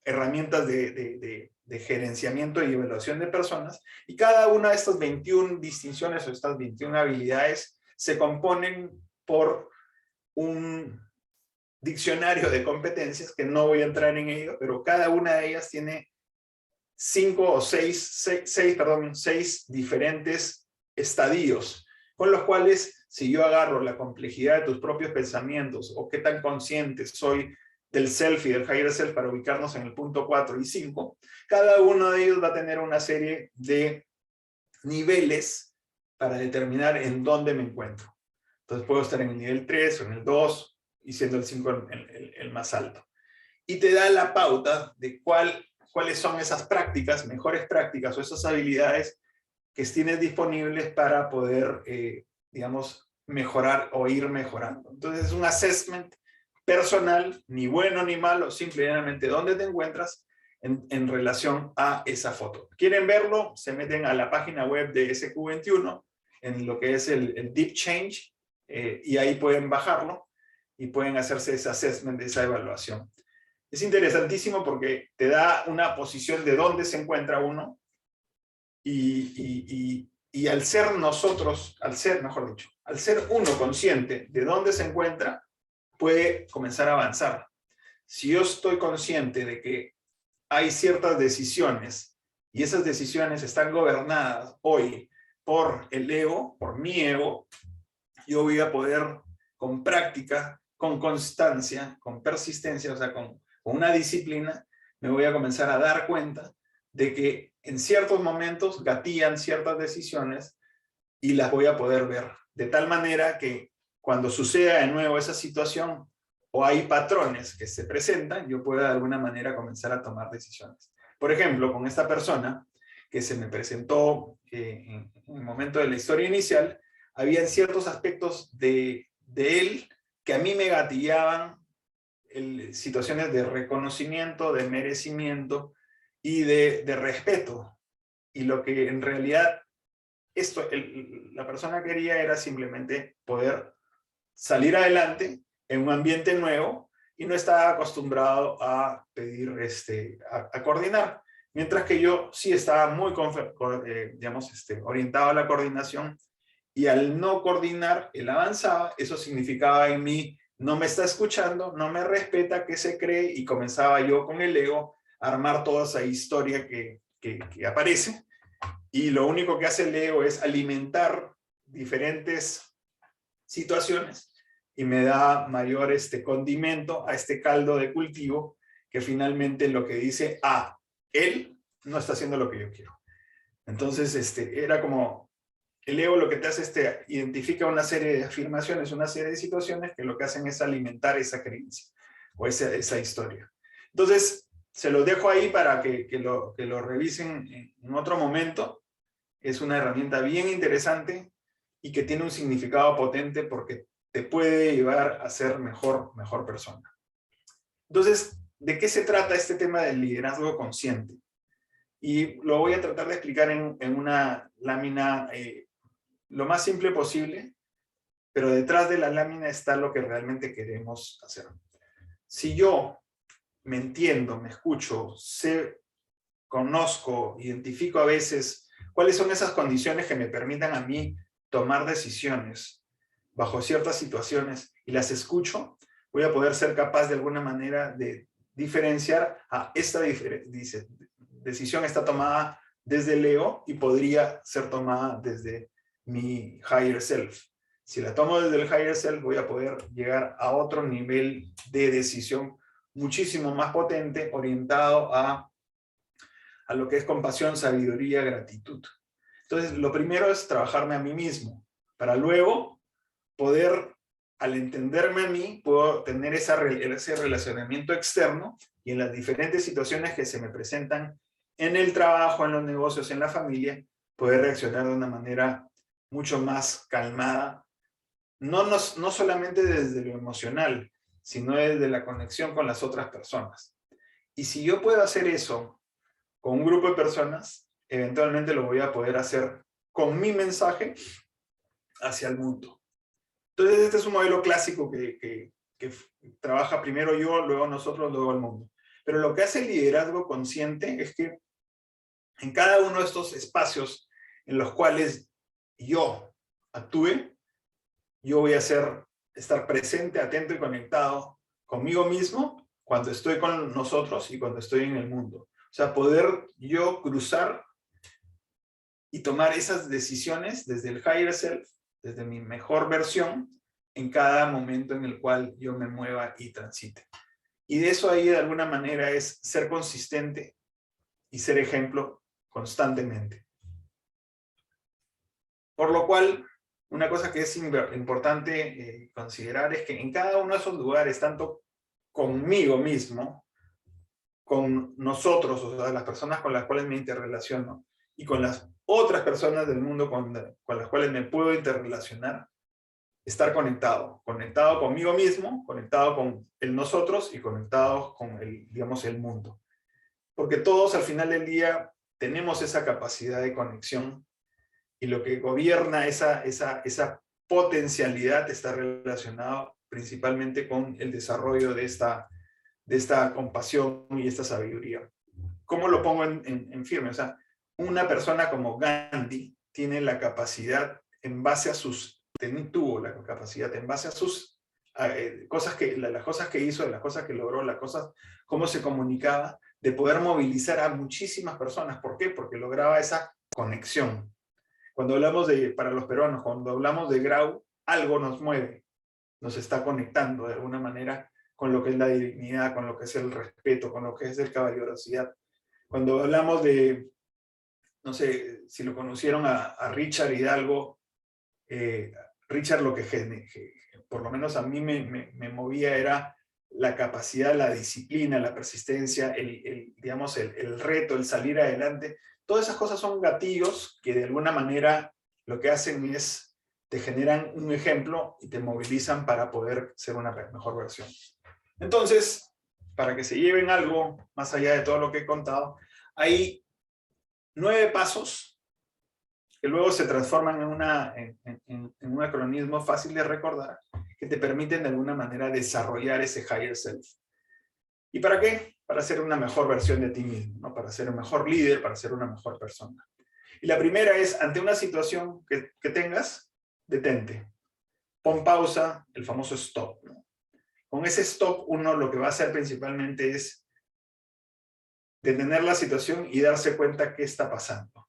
herramientas de gerenciamiento y evaluación de personas, y cada una de estas 21 distinciones o estas 21 habilidades se componen por un diccionario de competencias, que no voy a entrar en ello, pero cada una de ellas tiene 6 diferentes estadios, con los cuales, si yo agarro la complejidad de tus propios pensamientos, o qué tan consciente soy del self y del higher self para ubicarnos en el punto 4 y 5, cada uno de ellos va a tener una serie de niveles para determinar en dónde me encuentro. Entonces puedo estar en el nivel 3 o en el 2, y siendo el 5 el más alto. Y te da la pauta de cuáles son esas prácticas, mejores prácticas o esas habilidades que tienes disponibles para poder, digamos, mejorar o ir mejorando. Entonces es un assessment personal, ni bueno ni malo, simplemente dónde te encuentras en relación a esa foto. ¿Quieren verlo? Se meten a la página web de SQ21, en lo que es el Deep Change, y ahí pueden bajarlo y pueden hacerse ese assessment, esa evaluación. Es interesantísimo porque te da una posición de dónde se encuentra uno y al ser nosotros, mejor dicho, al ser uno consciente de dónde se encuentra, puede comenzar a avanzar. Si yo estoy consciente de que hay ciertas decisiones y esas decisiones están gobernadas hoy por el ego, por mi ego, yo voy a poder con práctica, con constancia, con persistencia, o sea, con una disciplina, me voy a comenzar a dar cuenta de que en ciertos momentos gatillan ciertas decisiones y las voy a poder ver. De tal manera que cuando suceda de nuevo esa situación o hay patrones que se presentan, yo pueda de alguna manera comenzar a tomar decisiones. Por ejemplo, con esta persona que se me presentó en el momento de la historia inicial, había ciertos aspectos de él que a mí me gatillaban situaciones de reconocimiento, de merecimiento y de respeto. Y lo que en realidad la persona quería era simplemente poder salir adelante en un ambiente nuevo y no estaba acostumbrado a pedir, a coordinar. Mientras que yo sí estaba muy, digamos, orientado a la coordinación y al no coordinar, él avanzaba, eso significaba en mí, no me está escuchando, no me respeta, ¿qué se cree? Y comenzaba yo con el ego a armar toda esa historia que aparece. Y lo único que hace el ego es alimentar diferentes situaciones y me da mayor condimento a este caldo de cultivo que finalmente lo que dice, él no está haciendo lo que yo quiero. Entonces, era como, el ego lo que te hace identifica una serie de afirmaciones, una serie de situaciones que lo que hacen es alimentar esa creencia o esa historia. Entonces, se los dejo ahí para que lo revisen en otro momento. Es una herramienta bien interesante y que tiene un significado potente porque te puede llevar a ser mejor persona. Entonces, ¿de qué se trata este tema del liderazgo consciente? Y lo voy a tratar de explicar en una lámina lo más simple posible, pero detrás de la lámina está lo que realmente queremos hacer. Si yo me entiendo, me escucho, sé, conozco, identifico a veces cuáles son esas condiciones que me permitan a mí tomar decisiones bajo ciertas situaciones y las escucho, voy a poder ser capaz de alguna manera de diferenciar esta decisión está tomada desde el ego y podría ser tomada desde mi higher self. Si la tomo desde el higher self, voy a poder llegar a otro nivel de decisión muchísimo más potente, orientado a lo que es compasión, sabiduría, gratitud. Entonces, lo primero es trabajarme a mí mismo, para luego poder, al entenderme a mí, puedo tener ese relacionamiento externo y en las diferentes situaciones que se me presentan en el trabajo, en los negocios, en la familia, poder reaccionar de una manera mucho más calmada, no solamente desde lo emocional, sino desde la conexión con las otras personas. Y si yo puedo hacer eso con un grupo de personas, eventualmente lo voy a poder hacer con mi mensaje hacia el mundo. Entonces, este es un modelo clásico que trabaja primero yo, luego nosotros, luego el mundo. Pero lo que hace el liderazgo consciente es que en cada uno de estos espacios en los cuales yo actúe, yo voy a estar presente, atento y conectado conmigo mismo cuando estoy con nosotros y cuando estoy en el mundo. O sea, poder yo cruzar y tomar esas decisiones desde el higher self, desde mi mejor versión, en cada momento en el cual yo me mueva y transite. Y de eso ahí, de alguna manera, es ser consistente y ser ejemplo constantemente. Por lo cual, una cosa que es importante considerar es que en cada uno de esos lugares, tanto conmigo mismo, con nosotros, o sea, las personas con las cuales me interrelaciono, y con las otras personas del mundo con las cuales me puedo interrelacionar, estar conectado conmigo mismo, conectado con el nosotros y conectado con el mundo. Porque todos al final del día tenemos esa capacidad de conexión y lo que gobierna esa potencialidad está relacionado principalmente con el desarrollo de esta de esta compasión y esta sabiduría. ¿Cómo lo pongo en firme? O sea, una persona como Gandhi tiene la capacidad, en base a sus, tuvo la capacidad, en base a sus cosas las cosas que hizo, las cosas que logró, las cosas, cómo se comunicaba, de poder movilizar a muchísimas personas. ¿Por qué? Porque lograba esa conexión. Cuando hablamos para los peruanos, cuando hablamos de Grau, algo nos mueve, nos está conectando de alguna manera con lo que es la dignidad, con lo que es el respeto, con lo que es la caballerosidad. Cuando hablamos de, no sé si lo conocieron a Richard Hidalgo, Richard lo que por lo menos a mí me movía era la capacidad, la disciplina, la persistencia, digamos, el reto, el salir adelante. Todas esas cosas son gatillos que de alguna manera lo que hacen es, te generan un ejemplo y te movilizan para poder ser una mejor versión. Entonces, para que se lleven algo más allá de todo lo que he contado, hay 9 pasos que luego se transforman en un acronismo fácil de recordar, que te permiten de alguna manera desarrollar ese higher self. ¿Y para qué? Para ser una mejor versión de ti mismo, ¿no? Para ser un mejor líder, para ser una mejor persona. Y la primera es, ante una situación que tengas, detente. Pon pausa, el famoso stop, ¿no? Con ese stop, uno lo que va a hacer principalmente es detener la situación y darse cuenta qué está pasando.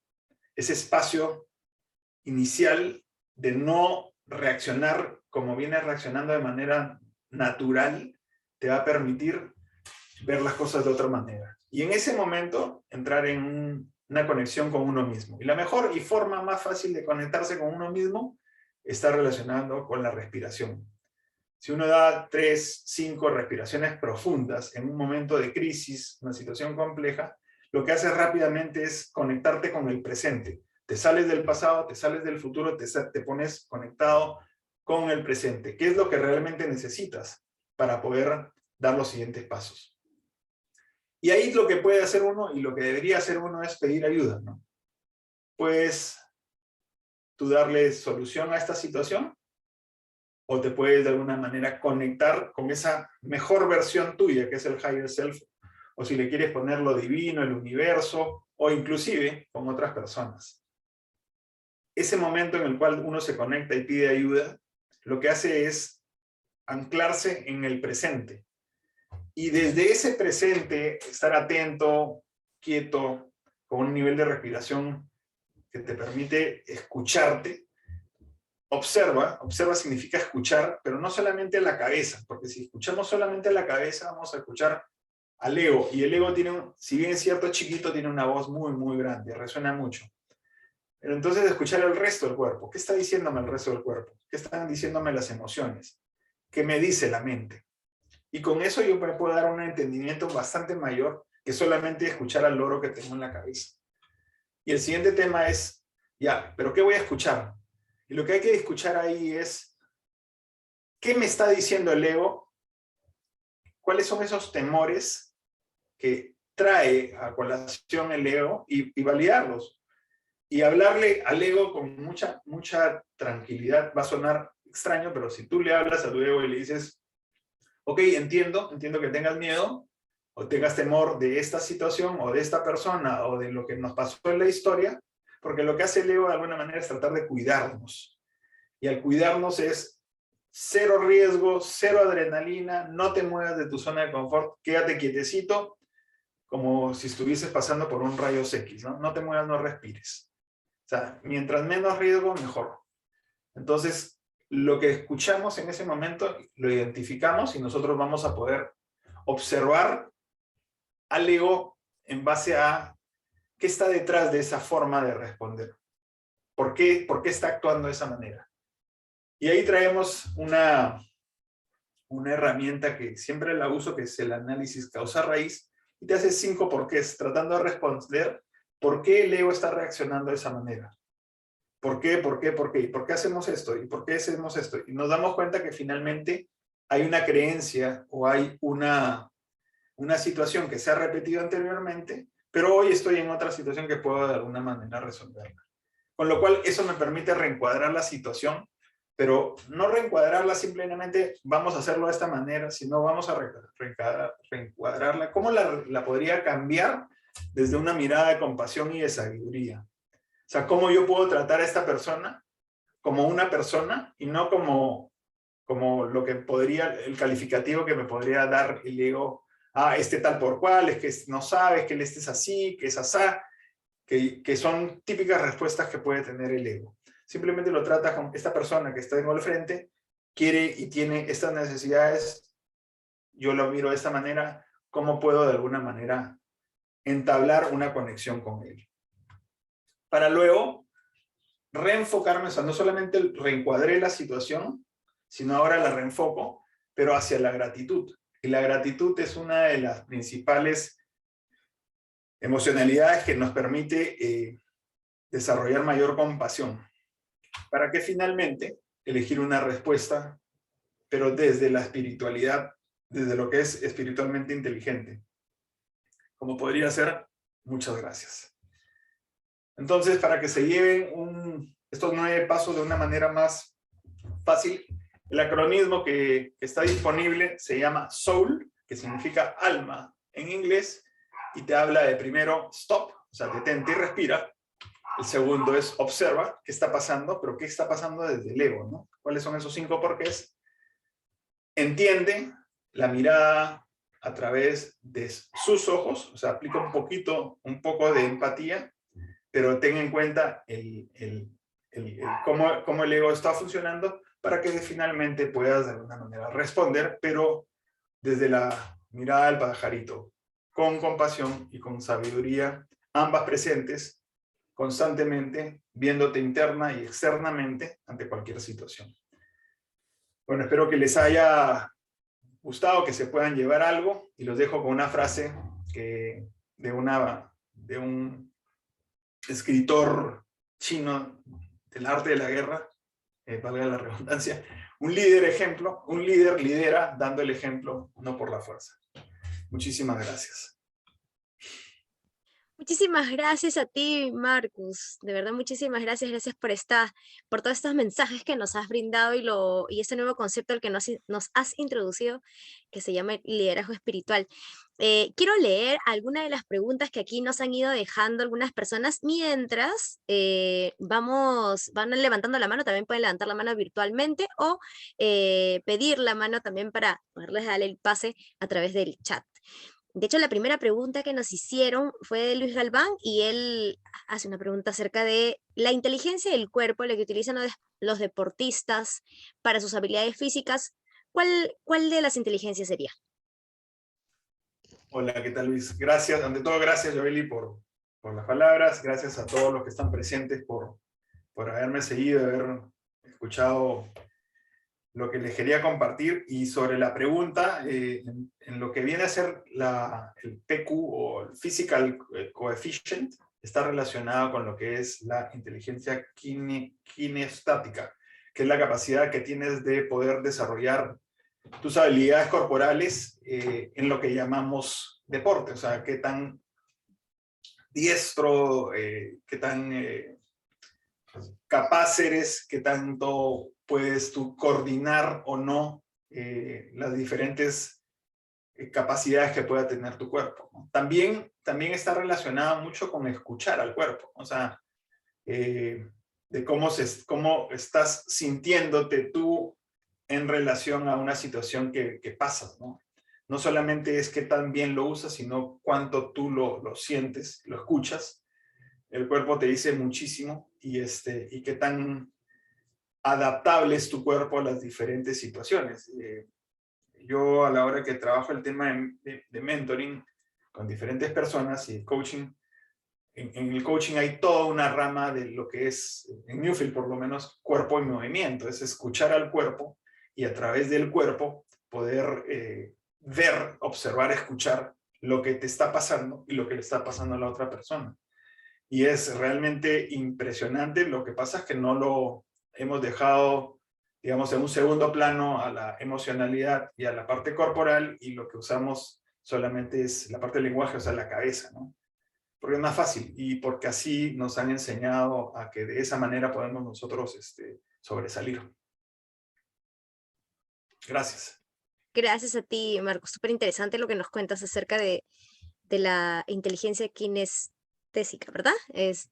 Ese espacio inicial de no reaccionar como vienes reaccionando de manera natural, te va a permitir ver las cosas de otra manera. Y en ese momento, entrar en una conexión con uno mismo. Y la mejor y forma más fácil de conectarse con uno mismo está relacionando con la respiración. Si uno da 3, 5 respiraciones profundas en un momento de crisis, una situación compleja, lo que haces rápidamente es conectarte con el presente. Te sales del pasado, te sales del futuro, te pones conectado con el presente. ¿Qué es lo que realmente necesitas para poder dar los siguientes pasos? Y ahí lo que puede hacer uno y lo que debería hacer uno es pedir ayuda, ¿no? Puedes tú darle solución a esta situación o te puedes de alguna manera conectar con esa mejor versión tuya, que es el higher self, o si le quieres poner lo divino, el universo, o inclusive con otras personas. Ese momento en el cual uno se conecta y pide ayuda, lo que hace es anclarse en el presente. Y desde ese presente, estar atento, quieto, con un nivel de respiración que te permite escucharte. Observa significa escuchar, pero no solamente la cabeza, porque si escuchamos solamente la cabeza, vamos a escuchar al ego. Y el ego tiene, si bien es cierto, chiquito, tiene una voz muy, muy grande, resuena mucho. Pero entonces escuchar el resto del cuerpo. ¿Qué está diciéndome el resto del cuerpo? ¿Qué están diciéndome las emociones? ¿Qué me dice la mente? Y con eso yo me puedo dar un entendimiento bastante mayor que solamente escuchar al loro que tengo en la cabeza. Y el siguiente tema es, ya, ¿pero qué voy a escuchar? Y lo que hay que escuchar ahí es, ¿qué me está diciendo el ego? ¿Cuáles son esos temores que trae a colación el ego? Y validarlos. Y hablarle al ego con mucha, mucha tranquilidad. Va a sonar extraño, pero si tú le hablas a tu ego y le dices, ok, entiendo que tengas miedo o tengas temor de esta situación o de esta persona o de lo que nos pasó en la historia, porque lo que hace el ego de alguna manera es tratar de cuidarnos. Y al cuidarnos es cero riesgo, cero adrenalina, no te muevas de tu zona de confort, quédate quietecito, como si estuvieses pasando por un rayos X, ¿no? No te muevas, no respires. O sea, mientras menos riesgo, mejor. Entonces, lo que escuchamos en ese momento, lo identificamos y nosotros vamos a poder observar al ego en base a qué está detrás de esa forma de responder. ¿Por qué está actuando de esa manera? Y ahí traemos una herramienta que siempre la uso, que es el análisis causa-raíz, y te hace 5 porqués, tratando de responder por qué el ego está reaccionando de esa manera. ¿Por qué? ¿Por qué? ¿Por qué? ¿Y por qué hacemos esto? ¿Y por qué hacemos esto? Y nos damos cuenta que finalmente hay una creencia o hay una situación que se ha repetido anteriormente, pero hoy estoy en otra situación que puedo de alguna manera resolverla. Con lo cual, eso me permite reencuadrar la situación pero no reencuadrarla simplemente, vamos a hacerlo de esta manera, sino vamos a reencuadrarla. ¿Cómo la podría cambiar desde una mirada de compasión y de sabiduría? O sea, ¿cómo yo puedo tratar a esta persona como una persona y no como lo que podría, el calificativo que me podría dar el ego, este tal por cual, es que no sabes, que este es así, que es asá, que son típicas respuestas que puede tener el ego. Simplemente lo trata con esta persona que está en el frente, quiere y tiene estas necesidades, yo lo miro de esta manera, ¿cómo puedo de alguna manera entablar una conexión con él? Para luego reenfocarme, o sea, no solamente reencuadré la situación, sino ahora la reenfoco, pero hacia la gratitud. Y la gratitud es una de las principales emocionalidades que nos permite desarrollar mayor compasión, para que finalmente elegir una respuesta, pero desde la espiritualidad, desde lo que es espiritualmente inteligente, como podría ser, muchas gracias. Entonces, para que se lleven estos 9 pasos de una manera más fácil, el acronismo que está disponible se llama SOUL, que significa alma en inglés, y te habla de primero stop, o sea, detente y respira. El segundo es observa qué está pasando, pero qué está pasando desde el ego, ¿no? ¿Cuáles son esos 5 porqués? Entiende la mirada a través de sus ojos, o sea, aplica un poco de empatía, pero ten en cuenta cómo el ego está funcionando para que finalmente puedas de alguna manera responder, pero desde la mirada del pajarito, con compasión y con sabiduría, ambas presentes, constantemente, viéndote interna y externamente ante cualquier situación. Bueno, espero que les haya gustado, que se puedan llevar algo, y los dejo con una frase de un escritor chino del arte de la guerra, valga la redundancia, un líder lidera dando el ejemplo, no por la fuerza. Muchísimas gracias. Muchísimas gracias a ti, Marcus. De verdad, muchísimas gracias. Gracias por todos estos mensajes que nos has brindado y este nuevo concepto al que nos has introducido, que se llama liderazgo espiritual. Quiero leer algunas de las preguntas que aquí nos han ido dejando algunas personas mientras van levantando la mano. También pueden levantar la mano virtualmente o pedir la mano también para poderles darle el pase a través del chat. De hecho, la primera pregunta que nos hicieron fue de Luis Galván y él hace una pregunta acerca de la inteligencia del cuerpo, la que utilizan los deportistas para sus habilidades físicas. ¿Cuál de las inteligencias sería? Hola, ¿qué tal, Luis? Gracias, ante todo, gracias, Joeli, por las palabras. Gracias a todos los que están presentes por haberme seguido, haber escuchado lo que les quería compartir. Y sobre la pregunta, en lo que viene a ser el PQ o el Physical Coefficient, está relacionado con lo que es la inteligencia kinestática, que es la capacidad que tienes de poder desarrollar tus habilidades corporales en lo que llamamos deporte. O sea, qué tan diestro, qué tan capaz eres, qué tanto puedes tú coordinar o no las diferentes capacidades que pueda tener tu cuerpo, ¿no? También está relacionado mucho con escuchar al cuerpo, o sea, de cómo estás sintiéndote tú en relación a una situación que pasas, ¿no? No solamente es qué tan bien lo usas, sino cuánto tú lo sientes, lo escuchas. El cuerpo te dice muchísimo y qué tan adaptable es tu cuerpo a las diferentes situaciones. Yo a la hora que trabajo el tema de mentoring con diferentes personas y coaching, en el coaching hay toda una rama de lo que es, en Newfield por lo menos, cuerpo y movimiento. Es escuchar al cuerpo y a través del cuerpo poder ver, observar, escuchar lo que te está pasando y lo que le está pasando a la otra persona. Y es realmente impresionante. Lo que pasa es que no lo hemos dejado, digamos, en un segundo plano a la emocionalidad y a la parte corporal, y lo que usamos solamente es la parte del lenguaje, o sea, la cabeza, ¿no? Porque es más fácil y porque así nos han enseñado a que de esa manera podemos nosotros sobresalir. Gracias. Gracias a ti, Marco. Súper interesante lo que nos cuentas acerca de la inteligencia kinestésica, ¿verdad? Es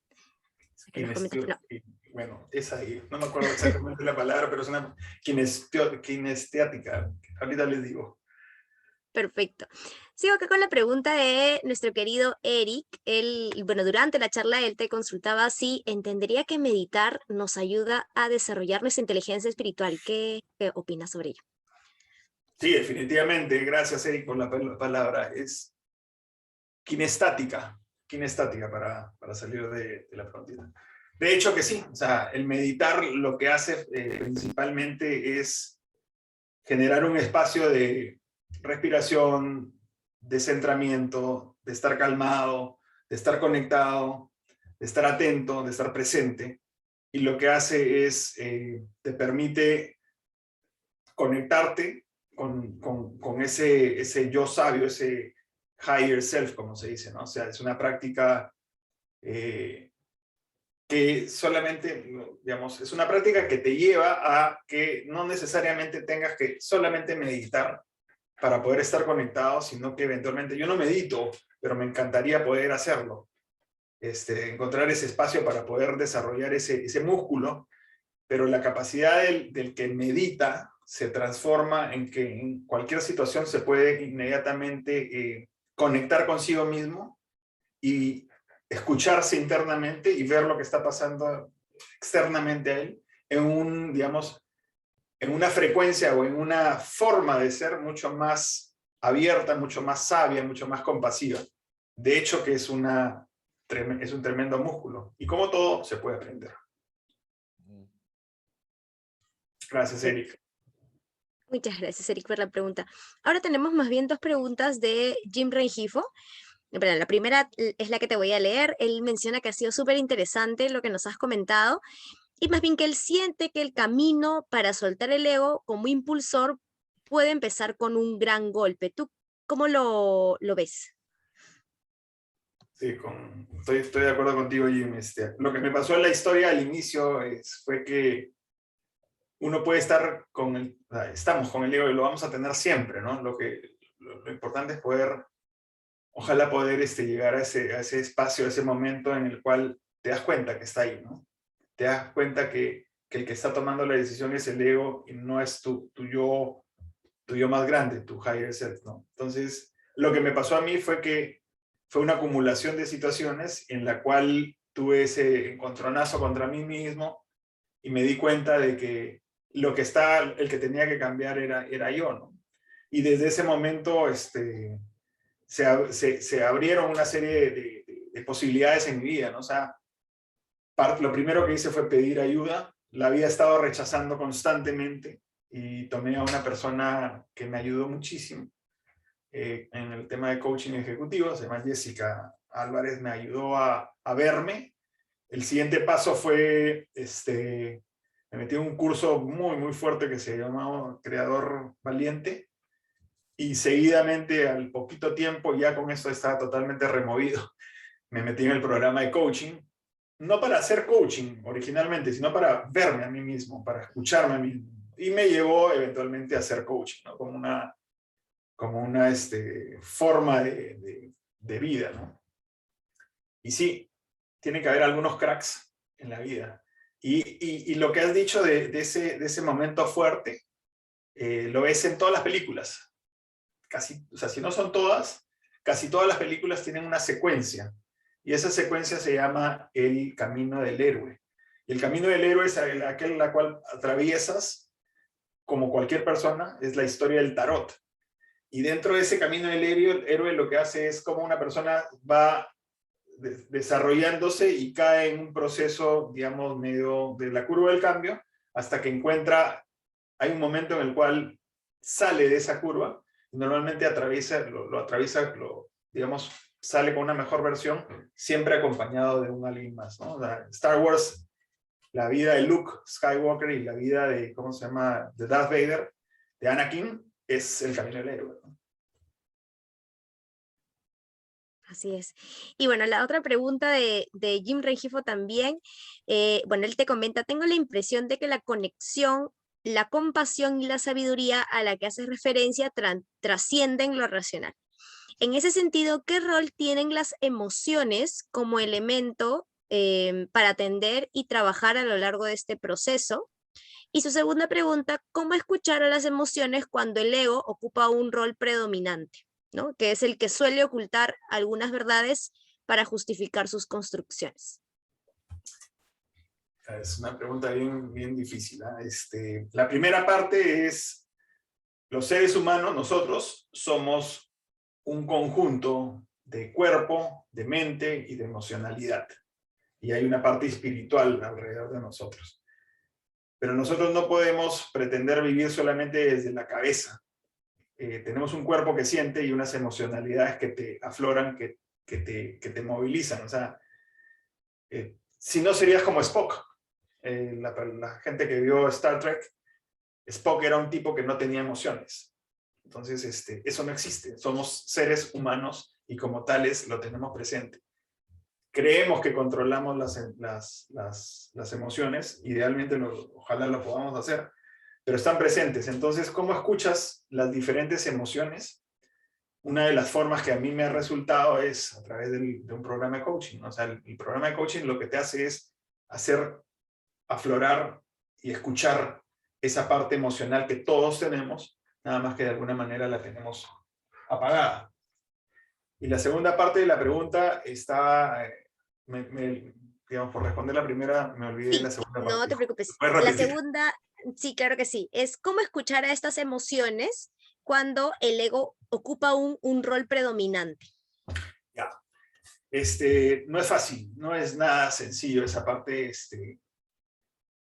que nos comentas. No, Bueno, esa ahí, no me acuerdo exactamente la palabra, pero es una kinesteática. Ahorita les digo. perfecto. Sigo acá con la pregunta de nuestro querido Eric. Él, bueno, durante la charla él te consultaba si entendería que meditar nos ayuda a desarrollar nuestra inteligencia espiritual. ¿Qué opinas sobre ello? Sí, definitivamente. Gracias, Eric, por la palabra. Es kinestática para salir de la pregunta. De hecho que sí, o sea, el meditar lo que hace principalmente es generar un espacio de respiración, de centramiento, de estar calmado, de estar conectado, de estar atento, de estar presente. Y lo que hace es, te permite conectarte con ese yo sabio, ese higher self, como se dice, ¿no? O sea, es una práctica que solamente, digamos, es una práctica que te lleva a que no necesariamente tengas que solamente meditar para poder estar conectado, sino que eventualmente yo no medito, pero me encantaría poder hacerlo. Encontrar ese espacio para poder desarrollar ese músculo, pero la capacidad del que medita se transforma en que en cualquier situación se puede inmediatamente conectar consigo mismo y escucharse internamente y ver lo que está pasando externamente a él digamos, en una frecuencia o en una forma de ser mucho más abierta, mucho más sabia, mucho más compasiva. De hecho, que es un tremendo músculo. Y como todo, se puede aprender. Gracias, Eric. Muchas gracias, Eric, por la pregunta. Ahora tenemos más bien dos preguntas de Jim Rengifo. Bueno, la primera es la que te voy a leer. Él menciona que ha sido súper interesante lo que nos has comentado y más bien que él siente que el camino para soltar el ego como impulsor puede empezar con un gran golpe. ¿Tú cómo lo ves? Sí, estoy de acuerdo contigo, Jim. Lo que me pasó en la historia al inicio fue que uno puede estar estamos con el ego y lo vamos a tener siempre, ¿no? Lo importante es ojalá poder llegar a ese espacio, a ese momento en el cual te das cuenta que está ahí, ¿no? Te das cuenta que el que está tomando la decisión es el ego y no es tu yo más grande, tu higher self, ¿no? Entonces, lo que me pasó a mí fue que fue una acumulación de situaciones en la cual tuve ese encontronazo contra mí mismo y me di cuenta de que el que tenía que cambiar era yo, ¿no? Y desde ese momento se abrieron una serie de posibilidades en mi vida, ¿no? O sea, lo primero que hice fue pedir ayuda, la había estado rechazando constantemente y tomé a una persona que me ayudó muchísimo en el tema de coaching ejecutivo, se llama Jessica Álvarez, me ayudó a verme. El siguiente paso fue, me metí en un curso muy, muy fuerte que se llamaba Creador Valiente, y seguidamente, al poquito tiempo, ya con esto estaba totalmente removido, me metí en el programa de coaching, no para hacer coaching originalmente, sino para verme a mí mismo, para escucharme a mí mismo. Y me llevó eventualmente a hacer coaching, ¿no? Como una forma de vida, ¿no? Y sí, tiene que haber algunos cracks en la vida. Y lo que has dicho de ese momento fuerte, lo ves en todas las películas. O sea, si no son todas, casi todas las películas tienen una secuencia. Y esa secuencia se llama el camino del héroe. Y el camino del héroe es aquel en la cual atraviesas, como cualquier persona, es la historia del tarot. Y dentro de ese camino del héroe lo que hace es como una persona va desarrollándose y cae en un proceso, digamos, medio de la curva del cambio, hasta que hay un momento en el cual sale de esa curva, y normalmente digamos, sale con una mejor versión, siempre acompañado de un alguien más, ¿no? Star Wars, la vida de Luke Skywalker y la vida de, ¿cómo se llama?, de Darth Vader, de Anakin, es el camino del héroe, ¿no? Así es. Y bueno, la otra pregunta de Jim Rengifo también, bueno, él te comenta, tengo la impresión de que la conexión la compasión y la sabiduría a la que haces referencia trascienden lo racional. En ese sentido, ¿qué rol tienen las emociones como elemento para atender y trabajar a lo largo de este proceso? Y su segunda pregunta, ¿cómo escuchar a las emociones cuando el ego ocupa un rol predominante, ¿no? Que es el que suele ocultar algunas verdades para justificar sus construcciones? Es una pregunta bien difícil, ¿eh? La primera parte es, los seres humanos, nosotros, somos un conjunto de cuerpo, de mente y de emocionalidad. Y hay una parte espiritual alrededor de nosotros. Pero nosotros no podemos pretender vivir solamente desde la cabeza. Tenemos un cuerpo que siente y unas emocionalidades que te afloran, que te movilizan. O sea, si no serías como Spock. La gente que vio Star Trek, Spock era un tipo que no tenía emociones. Entonces, eso no existe. Somos seres humanos y como tales lo tenemos presente. Creemos que controlamos las emociones, idealmente ojalá lo podamos hacer, pero están presentes. Entonces, ¿cómo escuchas las diferentes emociones? Una de las formas que a mí me ha resultado es a través de un programa de coaching. O sea, el programa de coaching lo que te hace es hacer aflorar y escuchar esa parte emocional que todos tenemos, nada más que de alguna manera la tenemos apagada. Y la segunda parte de la pregunta está, digamos, por responder la primera, me olvidé de Sí, la segunda no parte. te preocupes. ¿Puedes La repetir? segunda, sí, claro que sí, es cómo escuchar a estas emociones cuando el ego ocupa un rol predominante. Ya. No es fácil, no es nada sencillo esa parte,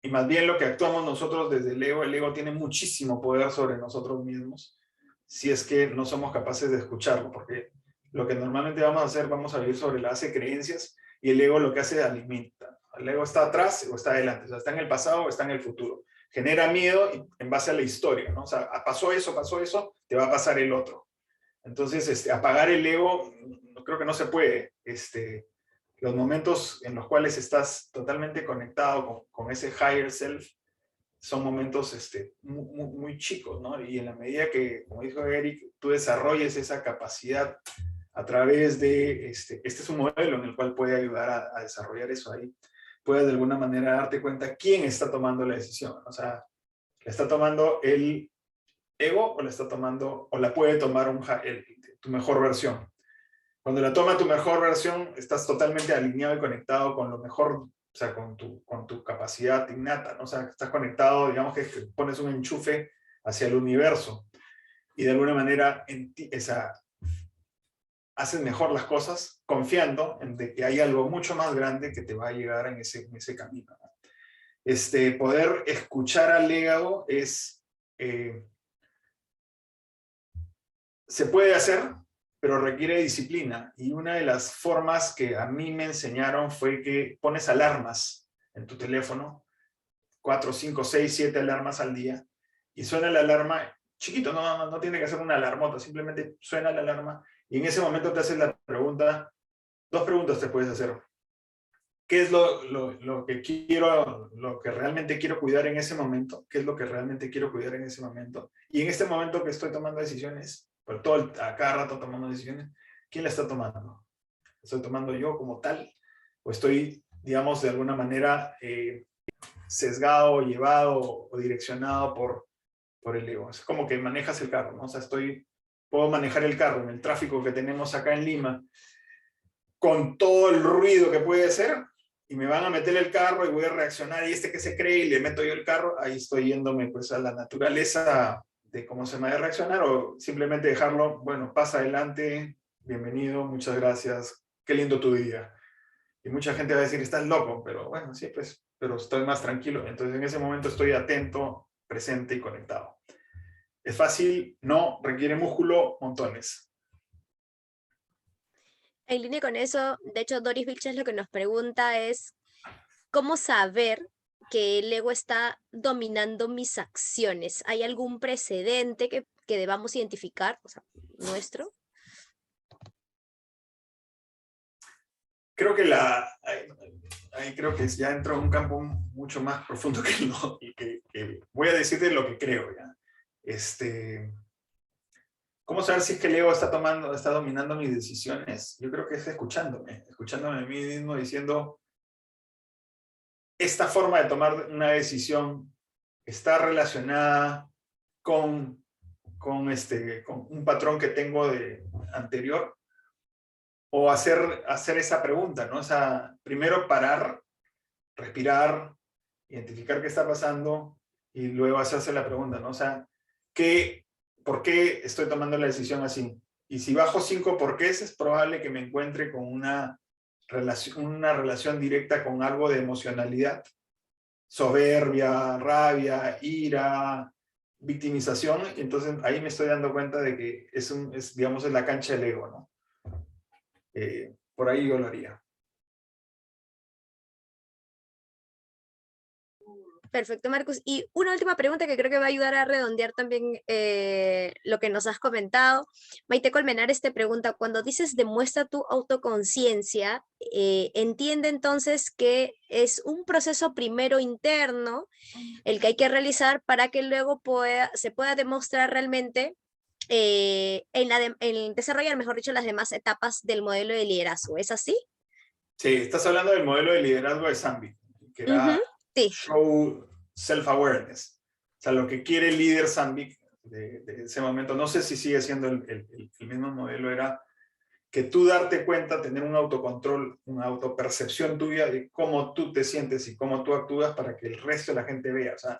y más bien lo que actuamos nosotros desde el ego tiene muchísimo poder sobre nosotros mismos, si es que no somos capaces de escucharlo, porque lo que normalmente vamos a hacer, vamos a vivir sobre la base de creencias, y el ego lo que hace es alimenta. El ego está atrás o está adelante, o sea, está en el pasado o está en el futuro. Genera miedo en base a la historia, ¿no? O sea, pasó eso, te va a pasar el otro. Entonces, apagar el ego, creo que no se puede. Los momentos en los cuales estás totalmente conectado con ese higher self son momentos muy chicos, ¿no? Y en la medida que, como dijo Eric, tú desarrolles esa capacidad a través de, este es un modelo en el cual puede ayudar a desarrollar eso ahí, puedes de alguna manera darte cuenta quién está tomando la decisión. O sea, ¿la está tomando el ego o la está tomando, o la puede tomar tu mejor versión? Cuando la toma tu mejor versión, estás totalmente alineado y conectado con lo mejor, o sea, con tu capacidad innata, ¿no? O sea, estás conectado, digamos que pones un enchufe hacia el universo y de alguna manera haces mejor las cosas confiando en de que hay algo mucho más grande que te va a llegar en ese camino, ¿no? Poder escuchar al ego se puede hacer, pero requiere disciplina. Y una de las formas que a mí me enseñaron fue que pones alarmas en tu teléfono, 4, 5, 6, 7 alarmas al día, y suena la alarma, chiquito, no tiene que ser una alarmota, simplemente suena la alarma, y en ese momento te haces la pregunta, dos preguntas te puedes hacer. ¿Qué es lo que quiero, lo que realmente quiero cuidar en ese momento? ¿Qué es lo que realmente quiero cuidar en ese momento? Y en este momento que estoy tomando decisiones, a cada rato tomando decisiones, ¿quién la está tomando? ¿Estoy tomando yo como tal? ¿O estoy, digamos, de alguna manera sesgado, llevado o direccionado por el ego? Es como que manejas el carro, ¿no? O sea, puedo manejar el carro en el tráfico que tenemos acá en Lima, con todo el ruido que puede ser, y me van a meter el carro y voy a reaccionar, y que se cree, y le meto yo el carro, ahí estoy yéndome pues a la naturaleza de cómo se me va a reaccionar, o simplemente dejarlo, bueno, pasa adelante, bienvenido, muchas gracias, qué lindo tu día. Y mucha gente va a decir, estás loco, pero bueno, sí, pues, pero estoy más tranquilo. Entonces en ese momento estoy atento, presente y conectado. ¿Es fácil? No, requiere músculo, montones. En línea con eso, de hecho, Doris Vilches lo que nos pregunta es, ¿cómo saber que el ego está dominando mis acciones? ¿Hay algún precedente que debamos identificar, o sea, nuestro? Creo que ahí creo que ya entro en un campo mucho más profundo que voy a decirte lo que creo, ¿ya? ¿Cómo saber si es que el ego está dominando mis decisiones? Yo creo que es escuchándome a mí mismo diciendo, esta forma de tomar una decisión está relacionada con un patrón que tengo anterior, o hacer esa pregunta, ¿no? O sea, primero parar, respirar, identificar qué está pasando y luego hacerse la pregunta, ¿no? O sea, ¿por qué estoy tomando la decisión así? Y si bajo 5 porqués, es probable que me encuentre con una relación directa con algo de emocionalidad, soberbia, rabia, ira, victimización, y entonces ahí me estoy dando cuenta de que digamos, es la cancha del ego, ¿no? Por ahí yo lo haría. Perfecto, Marcus. Y una última pregunta que creo que va a ayudar a redondear también lo que nos has comentado. Maite Colmenares te pregunta, cuando dices demuestra tu autoconciencia, entiende entonces que es un proceso primero interno el que hay que realizar para que luego se pueda demostrar realmente en desarrollar, mejor dicho, las demás etapas del modelo de liderazgo. ¿Es así? Sí, estás hablando del modelo de liderazgo de Zambi, que era Sí. show self-awareness. O sea, lo que quiere el líder Zambi de ese momento, no sé si sigue siendo el mismo modelo, era que tú darte cuenta, tener un autocontrol, una autopercepción tuya de cómo tú te sientes y cómo tú actúas para que el resto de la gente vea. O sea,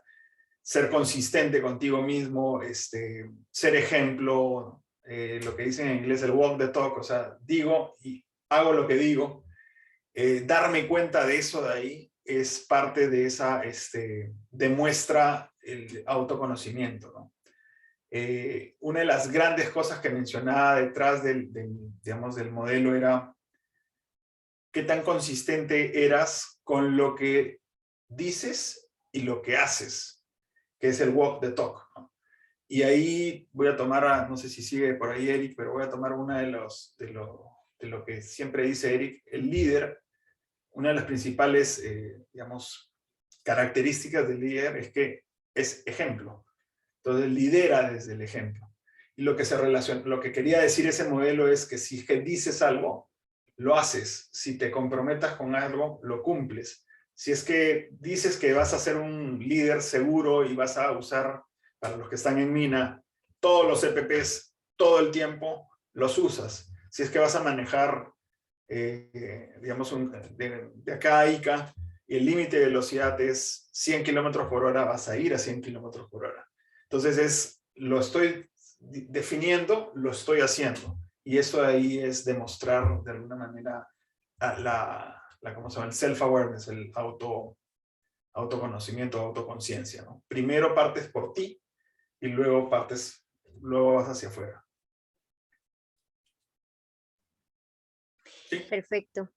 ser consistente contigo mismo, ser ejemplo, lo que dicen en inglés el walk the talk, o sea, digo y hago lo que digo. Darme cuenta de eso de ahí es parte de esa, demuestra el autoconocimiento, ¿no? Una de las grandes cosas que mencionaba detrás digamos, del modelo era qué tan consistente eras con lo que dices y lo que haces, que es el walk the talk, ¿no? Y ahí voy a tomar, no sé si sigue por ahí Eric, pero voy a tomar una de lo que siempre dice Eric, el líder. Una de las principales, digamos, características del líder es que es ejemplo. Entonces lidera desde el ejemplo. Y lo que quería decir ese modelo es que si que dices algo, lo haces. Si te comprometas con algo, lo cumples. Si es que dices que vas a ser un líder seguro y vas a usar, para los que están en mina, todos los EPPs todo el tiempo, los usas. Si es que vas a manejar digamos, de acá a Ica, y el límite de velocidad es 100 kilómetros por hora, vas a ir a 100 kilómetros por hora. Entonces, lo estoy definiendo, lo estoy haciendo. Y eso ahí es demostrar de alguna manera ¿cómo se llama? El self-awareness, el autoconocimiento, autoconciencia, ¿no? Primero partes por ti y luego vas hacia afuera. ¿Sí? Perfecto.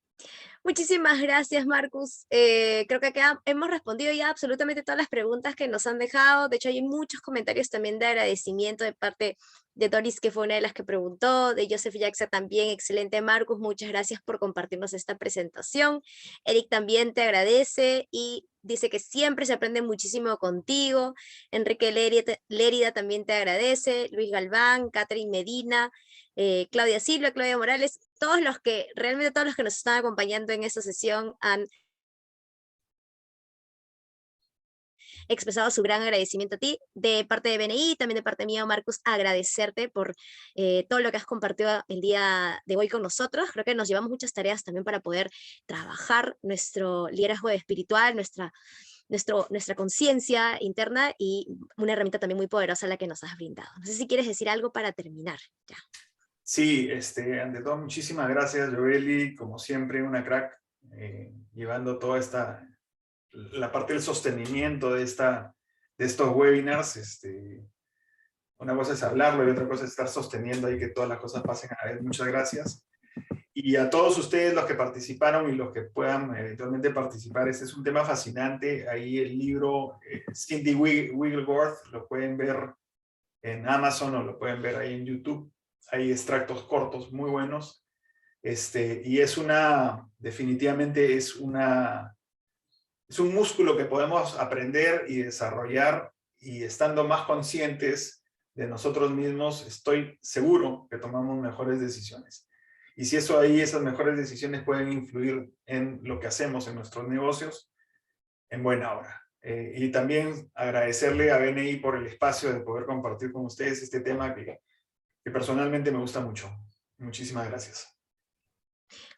Muchísimas gracias, Marcus. Creo que acá hemos respondido ya absolutamente todas las preguntas que nos han dejado. De hecho, hay muchos comentarios también de agradecimiento de parte de Doris, que fue una de las que preguntó, de Joseph Jackson también. Excelente, Marcus. Muchas gracias por compartirnos esta presentación. Eric también te agradece y dice que siempre se aprende muchísimo contigo. Enrique Lérida también te agradece. Luis Galván, Catherine Medina, Claudia Silva, Claudia Morales, realmente todos los que nos están acompañando en esta sesión han expresado su gran agradecimiento a ti, de parte de BNI, también de parte mía, Marcus, agradecerte por todo lo que has compartido el día de hoy con nosotros. Creo que nos llevamos muchas tareas también para poder trabajar nuestro liderazgo espiritual, nuestra conciencia interna, y una herramienta también muy poderosa la que nos has brindado. No sé si quieres decir algo para terminar ya. Sí, ante todo, muchísimas gracias, Joeli, como siempre, una crack, llevando toda la parte del sostenimiento de estos webinars. Una cosa es hablarlo y otra cosa es estar sosteniendo ahí que todas las cosas pasen a la vez. Muchas gracias. Y a todos ustedes, los que participaron y los que puedan eventualmente participar, este es un tema fascinante. Ahí el libro Cindy Wigglesworth, lo pueden ver en Amazon o lo pueden ver ahí en YouTube. Hay extractos cortos muy buenos. Y definitivamente es una es un músculo que podemos aprender y desarrollar, y estando más conscientes de nosotros mismos, estoy seguro que tomamos mejores decisiones. Y si eso ahí, esas mejores decisiones pueden influir en lo que hacemos en nuestros negocios, en buena hora. Y también agradecerle a BNI por el espacio de poder compartir con ustedes este tema que personalmente me gusta mucho. Muchísimas gracias.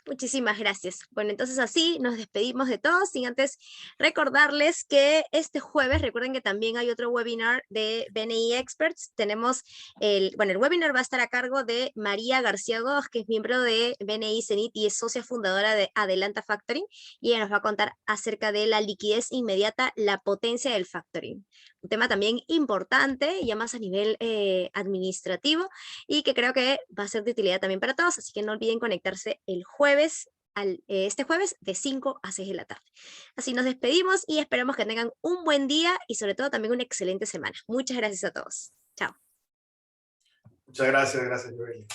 Muchísimas gracias. Bueno, entonces así nos despedimos de todos, sin antes recordarles que este jueves, recuerden que también hay otro webinar de BNI Experts. Tenemos el webinar va a estar a cargo de María García Gómez, que es miembro de BNI Zenit y es socia fundadora de Adelanta Factoring, y ella nos va a contar acerca de la liquidez inmediata, la potencia del factoring. Un tema también importante, ya más a nivel administrativo, y que creo que va a ser de utilidad también para todos, así que no olviden conectarse el jueves, este jueves de 5 a 6 de la tarde. Así nos despedimos y esperamos que tengan un buen día y sobre todo también una excelente semana. Muchas gracias a todos. Chao. Muchas gracias, Joel.